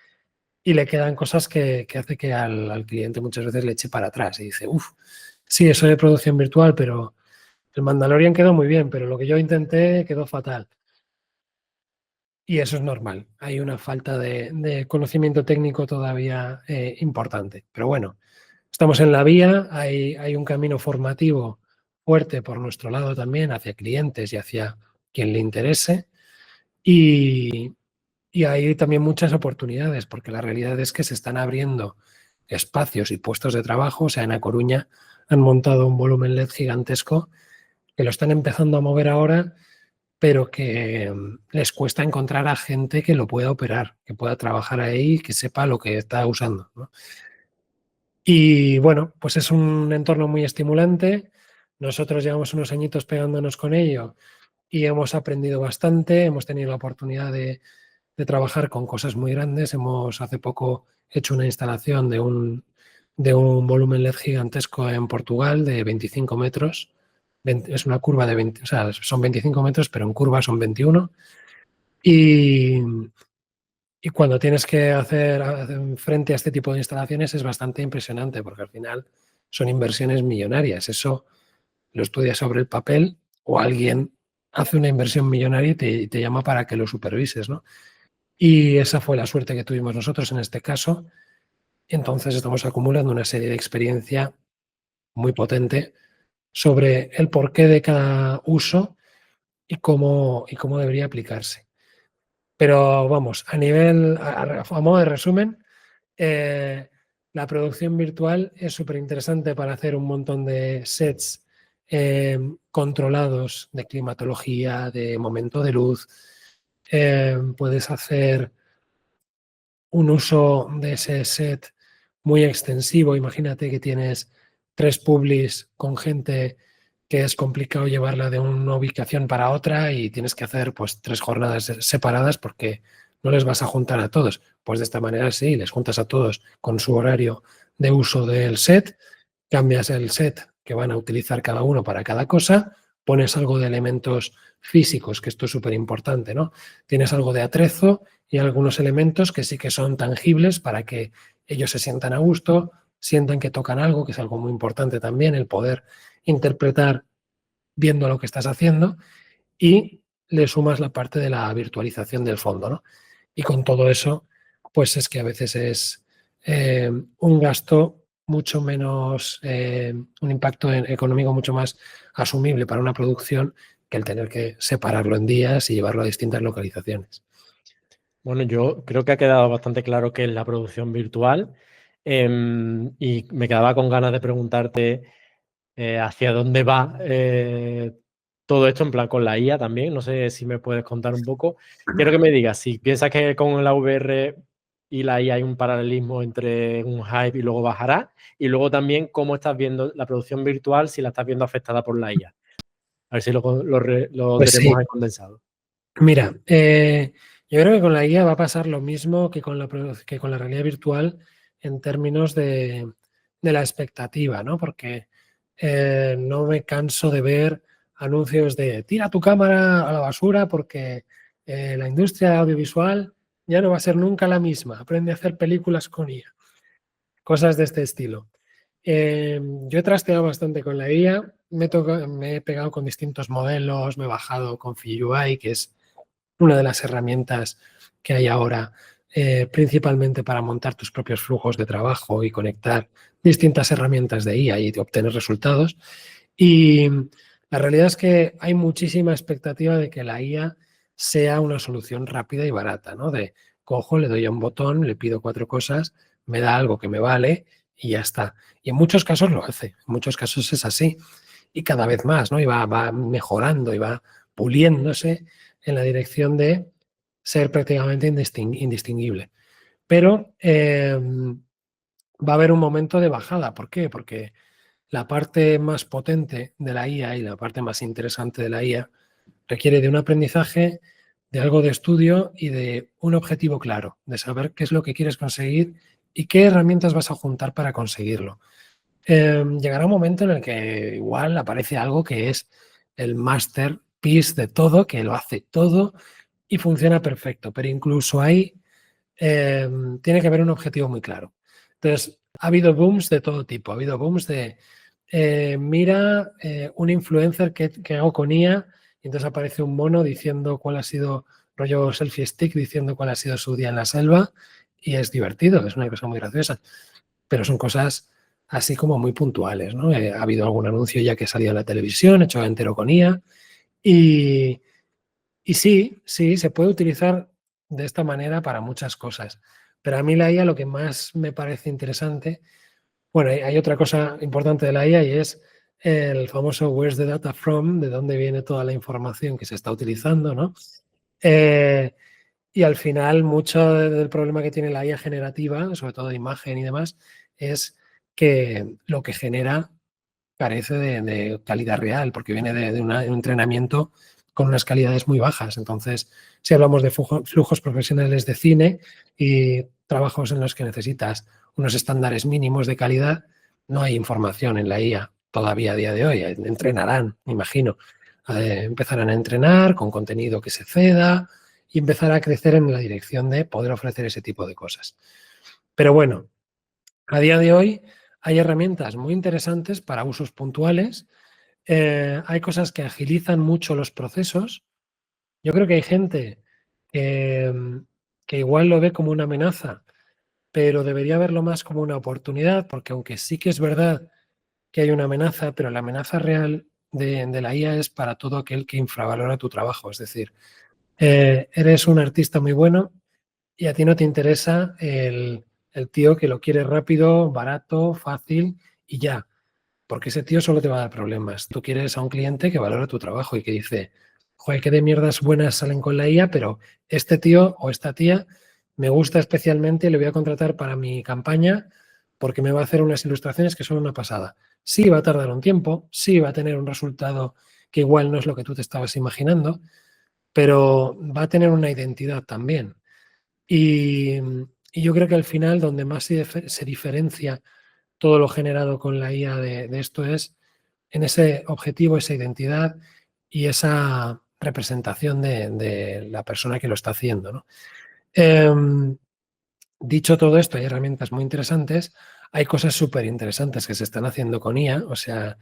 S2: y le quedan cosas que hace que al cliente muchas veces le eche para atrás y dice, uff, sí, eso de producción virtual, pero el Mandalorian quedó muy bien, pero lo que yo intenté quedó fatal. Y eso es normal. Hay una falta de conocimiento técnico todavía importante. Pero bueno, estamos en la vía, hay un camino formativo fuerte por nuestro lado también hacia clientes y hacia quien le interese. Y, y hay también muchas oportunidades, porque la realidad es que se están abriendo espacios y puestos de trabajo. O sea, en A Coruña han montado un volumen LED gigantesco que lo están empezando a mover ahora, pero que les cuesta encontrar a gente que lo pueda operar, que pueda trabajar ahí, que sepa lo que está usando, ¿no? Y bueno, pues es un entorno muy estimulante. Nosotros llevamos unos añitos pegándonos con ello y hemos aprendido bastante. Hemos tenido la oportunidad de trabajar con cosas muy grandes. Hemos hace poco hecho una instalación de un volumen LED gigantesco en Portugal de 25 metros es una curva de 20, o sea, son 25 metros, pero en curva son 21. Y cuando tienes que hacer frente a este tipo de instalaciones es bastante impresionante, porque al final son inversiones millonarias. Eso lo estudias sobre el papel o alguien hace una inversión millonaria y te llama para que lo supervises, ¿no? Y esa fue la suerte que tuvimos nosotros en este caso. Entonces estamos acumulando una serie de experiencia muy potente sobre el porqué de cada uso y cómo debería aplicarse. Pero vamos, a modo de resumen, la producción virtual es súper interesante para hacer un montón de sets controlados de climatología, de momento de luz. Puedes hacer un uso de ese set muy extensivo. Imagínate que tienes 3 publis con gente que es complicado llevarla de una ubicación para otra y tienes que hacer pues 3 jornadas separadas porque no les vas a juntar a todos. Pues de esta manera sí, les juntas a todos con su horario de uso del set, cambias el set que van a utilizar cada uno para cada cosa, pones algo de elementos físicos, que esto es súper importante, ¿no? Tienes algo de atrezo y algunos elementos que sí que son tangibles para que ellos se sientan a gusto, sientan que tocan algo, que es algo muy importante también, el poder interpretar viendo lo que estás haciendo, y le sumas la parte de la virtualización del fondo, ¿no? Y con todo eso, pues es que a veces es un gasto mucho menos, un impacto económico mucho más asumible para una producción que el tener que separarlo en días y llevarlo a distintas localizaciones.
S1: Bueno, yo creo que ha quedado bastante claro qué es la producción virtual, y me quedaba con ganas de preguntarte hacia dónde va todo esto, en plan con la IA también. No sé si me puedes contar un poco. Quiero que me digas si piensas que con la VR y la IA hay un paralelismo entre un hype y luego bajará, y luego también cómo estás viendo la producción virtual, si la estás viendo afectada por la IA. A ver si lo
S2: Pues
S1: tenemos
S2: sí,
S1: ahí condensado.
S2: mira, yo creo que con la guía va a pasar lo mismo que con que con la realidad virtual en términos de la expectativa, ¿no? Porque no me canso de ver anuncios de tira tu cámara a la basura porque la industria audiovisual ya no va a ser nunca la misma. Aprende a hacer películas con IA. Cosas de este estilo. Yo he trasteado bastante con la IA, me he pegado con distintos modelos, me he bajado con FreeUI, que es una de las herramientas que hay ahora, principalmente para montar tus propios flujos de trabajo y conectar distintas herramientas de IA y de obtener resultados. Y la realidad es que hay muchísima expectativa de que la IA sea una solución rápida y barata, ¿no? De cojo, le doy a un botón, le pido 4 cosas, me da algo que me vale y ya está. Y en muchos casos lo hace, en muchos casos es así. Y cada vez más, ¿no? Y va mejorando y va puliéndose en la dirección de ser prácticamente indistinguible. Pero va a haber un momento de bajada. ¿Por qué? Porque la parte más potente de la IA y la parte más interesante de la IA requiere de un aprendizaje, de algo de estudio y de un objetivo claro, de saber qué es lo que quieres conseguir y qué herramientas vas a juntar para conseguirlo. Llegará un momento en el que igual aparece algo que es el masterpiece de todo, que lo hace todo y funciona perfecto, pero incluso ahí tiene que haber un objetivo muy claro. Entonces, ha habido booms de todo tipo, ha habido booms de mira un influencer que hago con IA y entonces aparece un mono diciendo cuál ha sido, rollo selfie stick, diciendo cuál ha sido su día en la selva y es divertido, es una cosa muy graciosa, pero son cosas así como muy puntuales, ¿no? Ha habido algún anuncio ya que salía en la televisión, hecho entero con IA y, y sí, sí, se puede utilizar de esta manera para muchas cosas. Pero a mí la IA lo que más me parece interesante, bueno, hay otra cosa importante de la IA y es el famoso where's the data from, de dónde viene toda la información que se está utilizando, ¿no? Y al final, mucho del problema que tiene la IA generativa, sobre todo de imagen y demás, es que lo que genera carece de calidad real, porque viene de un entrenamiento con unas calidades muy bajas. Entonces, si hablamos de flujos profesionales de cine y trabajos en los que necesitas unos estándares mínimos de calidad, no hay información en la IA todavía a día de hoy. Entrenarán, me imagino. Empezarán a entrenar con contenido que se ceda y empezar a crecer en la dirección de poder ofrecer ese tipo de cosas. Pero bueno, a día de hoy hay herramientas muy interesantes para usos puntuales. Hay cosas que agilizan mucho los procesos. Yo creo que hay gente que igual lo ve como una amenaza, pero debería verlo más como una oportunidad, porque aunque sí que es verdad que hay una amenaza, pero la amenaza real de la IA es para todo aquel que infravalora tu trabajo. Es decir, eres un artista muy bueno y a ti no te interesa el tío que lo quiere rápido, barato, fácil y ya, porque ese tío solo te va a dar problemas. Tú quieres a un cliente que valora tu trabajo y que dice, joder, qué de mierdas buenas salen con la IA, pero este tío o esta tía me gusta especialmente y le voy a contratar para mi campaña porque me va a hacer unas ilustraciones que son una pasada. Sí, va a tardar un tiempo, sí, va a tener un resultado que igual no es lo que tú te estabas imaginando, pero va a tener una identidad también. Y, y yo creo que al final donde más se diferencia todo lo generado con la IA de esto es en ese objetivo, esa identidad y esa representación de la persona que lo está haciendo, ¿no? Dicho todo esto, hay herramientas muy interesantes, hay cosas súper interesantes que se están haciendo con IA, o sea,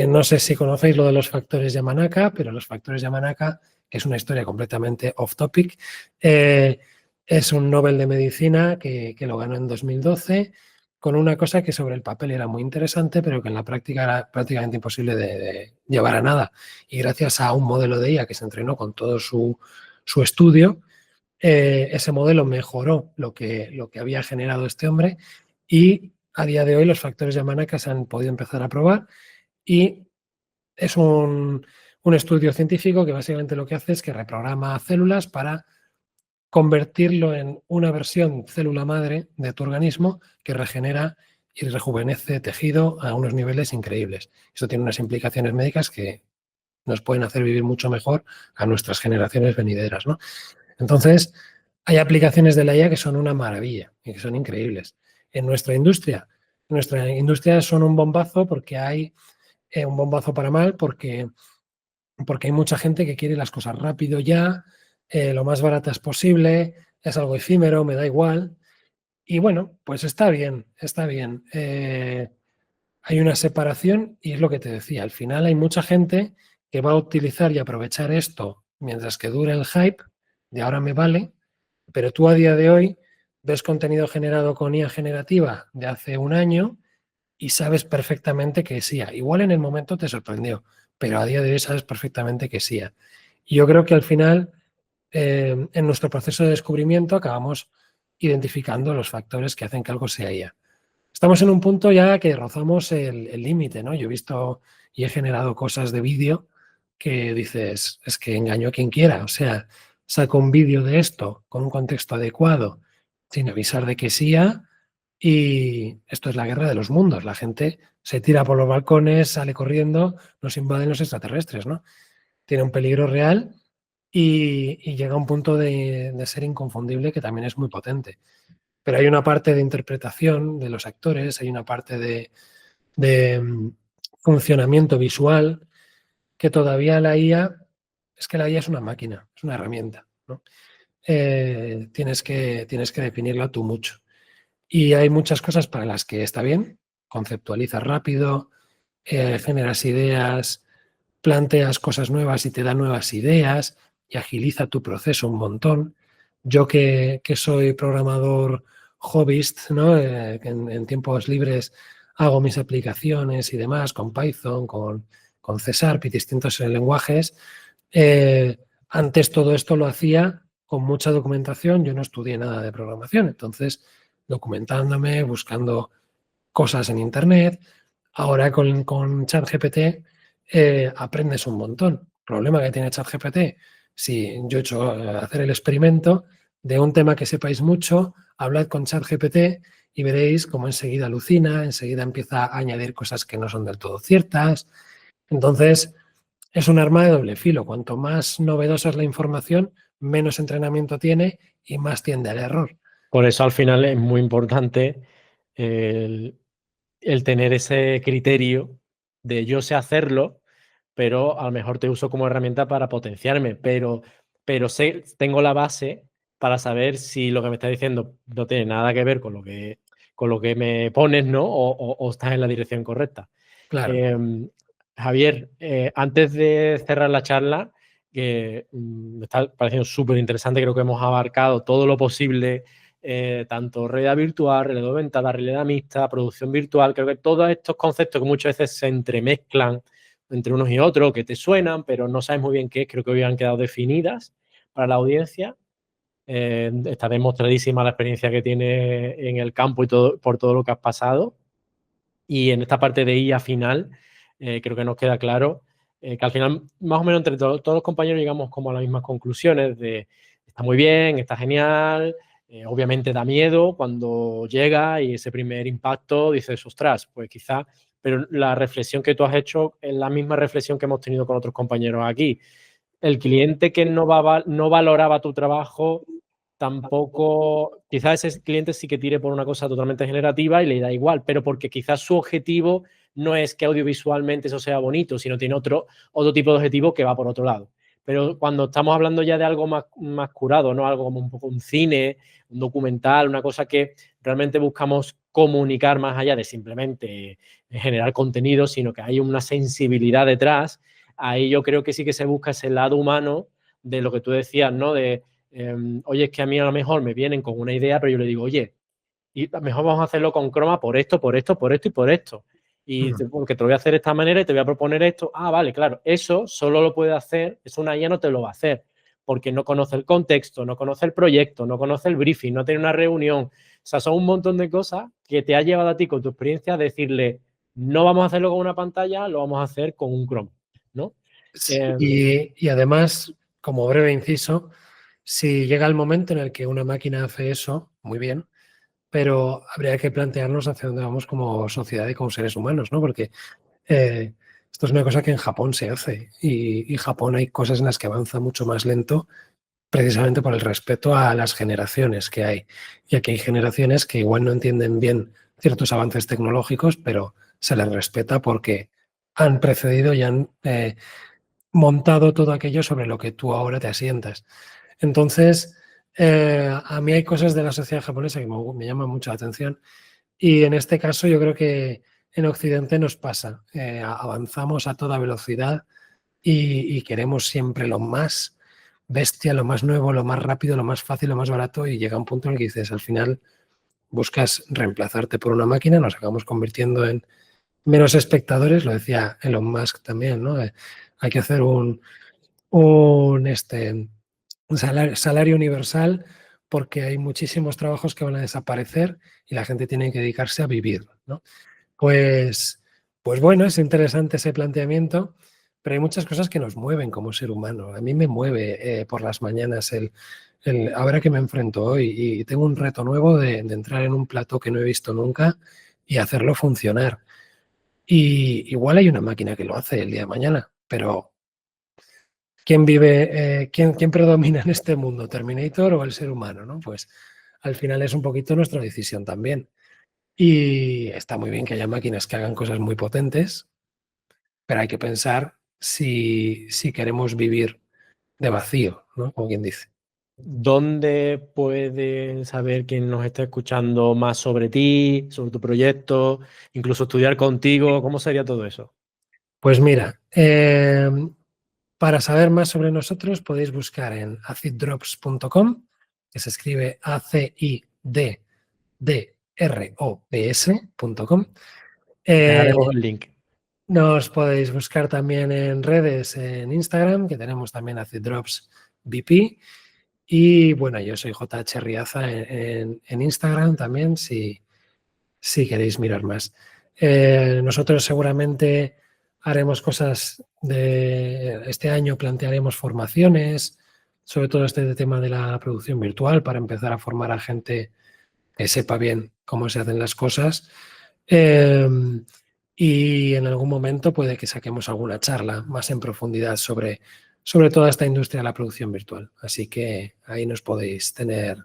S2: no sé si conocéis lo de los factores Yamanaka, pero los factores Yamanaka, que es una historia completamente off topic, es un Nobel de Medicina que lo ganó en 2012 con una cosa que sobre el papel era muy interesante, pero que en la práctica era prácticamente imposible de llevar a nada. Y gracias a un modelo de IA que se entrenó con todo su estudio, ese modelo mejoró lo que había generado este hombre y a día de hoy los factores Yamanaka se han podido empezar a probar y es un estudio científico que básicamente lo que hace es que reprograma células para convertirlo en una versión célula madre de tu organismo que regenera y rejuvenece tejido a unos niveles increíbles. Eso tiene unas implicaciones médicas que nos pueden hacer vivir mucho mejor a nuestras generaciones venideras, ¿no? Entonces, hay aplicaciones de la IA que son una maravilla y que son increíbles. En nuestra industria son un bombazo porque hay un bombazo para mal, porque hay mucha gente que quiere las cosas rápido ya, lo más baratas posible, es algo efímero, me da igual. Y bueno, pues está bien, está bien. Hay una separación y es lo que te decía, al final hay mucha gente que va a utilizar y aprovechar esto mientras que dure el hype de ahora me vale, pero tú a día de hoy ves contenido generado con IA generativa de hace un año y sabes perfectamente que es IA. Igual en el momento te sorprendió, pero a día de hoy sabes perfectamente que es IA. Y yo creo que al final, en nuestro proceso de descubrimiento, acabamos identificando los factores que hacen que algo sea IA. Estamos en un punto ya que rozamos el límite, ¿no? Yo he visto y he generado cosas de vídeo que dices, es que engaño a quien quiera. O sea, saco un vídeo de esto con un contexto adecuado, sin avisar de que es IA, y esto es la guerra de los mundos. La gente se tira por los balcones, sale corriendo, nos invaden los extraterrestres, ¿no? Tiene un peligro real y llega a un punto de ser inconfundible que también es muy potente. Pero hay una parte de interpretación de los actores, hay una parte de funcionamiento visual que todavía la IA, es que la IA es una máquina, es una herramienta, ¿no? Tienes que definirla tú mucho. Y hay muchas cosas para las que está bien, conceptualizas rápido, generas ideas, planteas cosas nuevas y te da nuevas ideas y agiliza tu proceso un montón. Yo que soy programador hobbyist, ¿no? Que en tiempos libres hago mis aplicaciones y demás con Python, con C# y distintos lenguajes. Antes todo esto lo hacía con mucha documentación. Yo no estudié nada de programación, entonces documentándome, buscando cosas en Internet. Ahora con ChatGPT aprendes un montón. Problema que tiene ChatGPT, si yo he hecho hacer el experimento de un tema que sepáis mucho, hablad con ChatGPT y veréis cómo enseguida alucina, enseguida empieza a añadir cosas que no son del todo ciertas. Entonces, es un arma de doble filo. Cuanto más novedosa es la información, menos entrenamiento tiene y más tiende al error.
S1: Por eso al final es muy importante el tener ese criterio de yo sé hacerlo, pero a lo mejor te uso como herramienta para potenciarme, pero sé, tengo la base para saber si lo que me estás diciendo no tiene nada que ver con lo que me pones, ¿no? O estás en la dirección correcta.
S2: Claro.
S1: Javier, antes de cerrar la charla, que me está pareciendo súper interesante, creo que hemos abarcado todo lo posible, tanto realidad virtual, realidad aumentada, realidad mixta, producción virtual, creo que todos estos conceptos que muchas veces se entremezclan entre unos y otros, que te suenan, pero no sabes muy bien qué es, creo que hoy han quedado definidas para la audiencia. Está demostradísima la experiencia que tiene en el campo y todo, por todo lo que has pasado. Y en esta parte de IA final, creo que nos queda claro que al final, más o menos entre todos los compañeros llegamos como a las mismas conclusiones de está muy bien, está genial, obviamente da miedo cuando llega y ese primer impacto dices, ostras, pues quizá, pero la reflexión que tú has hecho es la misma reflexión que hemos tenido con otros compañeros aquí. El cliente que no valoraba tu trabajo tampoco, quizás ese cliente sí que tire por una cosa totalmente generativa y le da igual, pero porque quizás su objetivo no es que audiovisualmente eso sea bonito, sino tiene otro tipo de objetivo que va por otro lado. Pero cuando estamos hablando ya de algo más curado, ¿no? Algo como un poco un cine, un documental, una cosa que realmente buscamos comunicar más allá de simplemente generar contenido, sino que hay una sensibilidad detrás, ahí yo creo que sí que se busca ese lado humano de lo que tú decías, ¿no? De oye, es que a mí a lo mejor me vienen con una idea, pero yo le digo, oye, y a lo mejor vamos a hacerlo con croma por esto, por esto, por esto y por esto. Y porque te lo voy a hacer de esta manera y te voy a proponer esto. Ah, vale, claro, eso solo lo puede hacer, eso una IA no te lo va a hacer, porque no conoce el contexto, no conoce el proyecto, no conoce el briefing, no tiene una reunión. O sea, son un montón de cosas que te ha llevado a ti con tu experiencia a decirle, no vamos a hacerlo con una pantalla, lo vamos a hacer con un croma, ¿no?
S2: Y además, como breve inciso, si llega el momento en el que una máquina hace eso, muy bien, pero habría que plantearnos hacia dónde vamos como sociedad y como seres humanos, ¿no? Porque esto es una cosa que en Japón se hace y Japón hay cosas en las que avanza mucho más lento precisamente por el respeto a las generaciones que hay. Y aquí hay generaciones que igual no entienden bien ciertos avances tecnológicos, pero se les respeta porque han precedido y han montado todo aquello sobre lo que tú ahora te asientas. Entonces, a mí hay cosas de la sociedad japonesa que me llaman mucho la atención y en este caso yo creo que en Occidente nos pasa. Avanzamos a toda velocidad y queremos siempre lo más bestia, lo más nuevo, lo más rápido, lo más fácil, lo más barato y llega un punto en el que dices, al final buscas reemplazarte por una máquina, nos acabamos convirtiendo en menos espectadores, lo decía Elon Musk también, ¿no? Hay que hacer un salario universal porque hay muchísimos trabajos que van a desaparecer y la gente tiene que dedicarse a vivir, ¿no? Pues bueno, es interesante ese planteamiento, pero hay muchas cosas que nos mueven como ser humano. A mí me mueve por las mañanas ahora que me enfrento hoy y tengo un reto nuevo de entrar en un plató que no he visto nunca y hacerlo funcionar. Y igual hay una máquina que lo hace el día de mañana, pero ¿quién vive, quién predomina en este mundo, Terminator o el ser humano? ¿No? Pues al final es un poquito nuestra decisión también. Y está muy bien que haya máquinas que hagan cosas muy potentes, pero hay que pensar si queremos vivir de vacío, ¿no? Como quien dice.
S1: ¿Dónde puede saber quien nos está escuchando más sobre ti, sobre tu proyecto, incluso estudiar contigo? ¿Cómo sería todo eso?
S2: Pues mira, para saber más sobre nosotros podéis buscar en aciddrops.com, que se escribe ACIDDROPS.com.
S1: Dejaremos el link.
S2: Nos podéis buscar también en redes, en Instagram, que tenemos también aciddropsbp. Y bueno, yo soy JH Riaza en Instagram también, si queréis mirar más. Nosotros seguramente haremos cosas de este año, plantearemos formaciones, sobre todo este tema de la producción virtual, para empezar a formar a gente que sepa bien cómo se hacen las cosas. Y en algún momento puede que saquemos alguna charla más en profundidad sobre toda esta industria de la producción virtual. Así que ahí nos podéis tener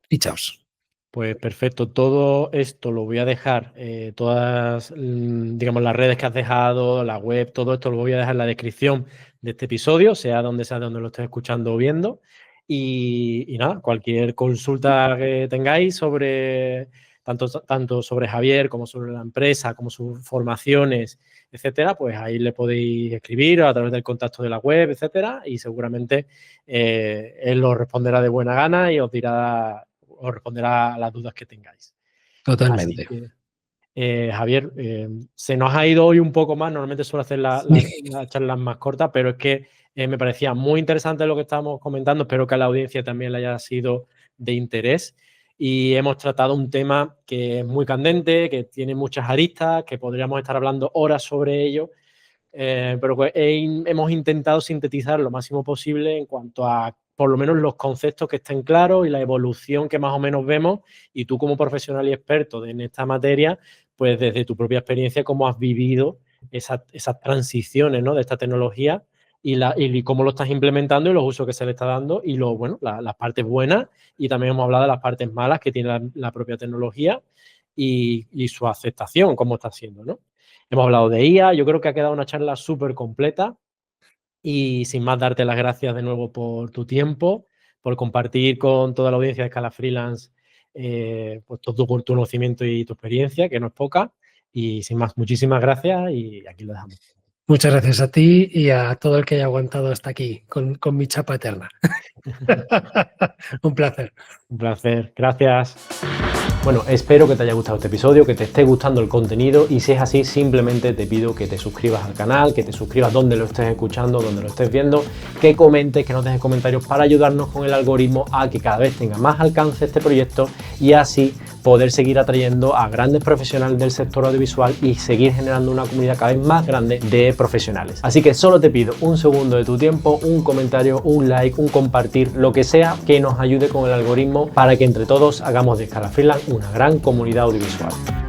S2: fichaos.
S1: Pues perfecto, todo esto lo voy a dejar, todas, digamos, las redes que has dejado, la web, todo esto lo voy a dejar en la descripción de este episodio, sea donde lo estés escuchando o viendo. Y nada, cualquier consulta que tengáis sobre tanto sobre Javier como sobre la empresa, como sus formaciones, etcétera, pues ahí le podéis escribir a través del contacto de la web, etcétera, y seguramente él os responderá de buena gana y os responderá a las dudas que tengáis. Así
S2: Totalmente.
S1: que, Javier, se nos ha ido hoy un poco más. Normalmente suelo hacer las charlas más cortas, pero es que me parecía muy interesante lo que estábamos comentando. Espero que a la audiencia también le haya sido de interés. Y hemos tratado un tema que es muy candente, que tiene muchas aristas, que podríamos estar hablando horas sobre ello. Pero pues hemos intentado sintetizar lo máximo posible en cuanto a, por lo menos, los conceptos que estén claros y la evolución que más o menos vemos. Y tú, como profesional y experto en esta materia, pues desde tu propia experiencia, cómo has vivido esas transiciones, ¿no?, de esta tecnología y cómo lo estás implementando y los usos que se le está dando y las partes buenas, y también hemos hablado de las partes malas que tiene la propia tecnología y su aceptación, cómo está siendo, ¿no? Hemos hablado de IA, yo creo que ha quedado una charla súper completa y sin más darte las gracias de nuevo por tu tiempo, por compartir con toda la audiencia de Escala Freelance pues todo tu conocimiento y tu experiencia, que no es poca. Y sin más, muchísimas gracias y aquí lo dejamos.
S2: Muchas gracias a ti y a todo el que haya aguantado hasta aquí con mi chapa eterna. Un placer.
S1: Un placer, gracias. Bueno, espero que te haya gustado este episodio, que te esté gustando el contenido, y si es así, simplemente te pido que te suscribas al canal, que te suscribas donde lo estés escuchando, donde lo estés viendo, que comentes, que nos dejes comentarios para ayudarnos con el algoritmo a que cada vez tenga más alcance este proyecto y así poder seguir atrayendo a grandes profesionales del sector audiovisual y seguir generando una comunidad cada vez más grande de profesionales. Así que solo te pido un segundo de tu tiempo, un comentario, un like, un compartir, lo que sea que nos ayude con el algoritmo para que entre todos hagamos de Escala Freelance una gran comunidad audiovisual.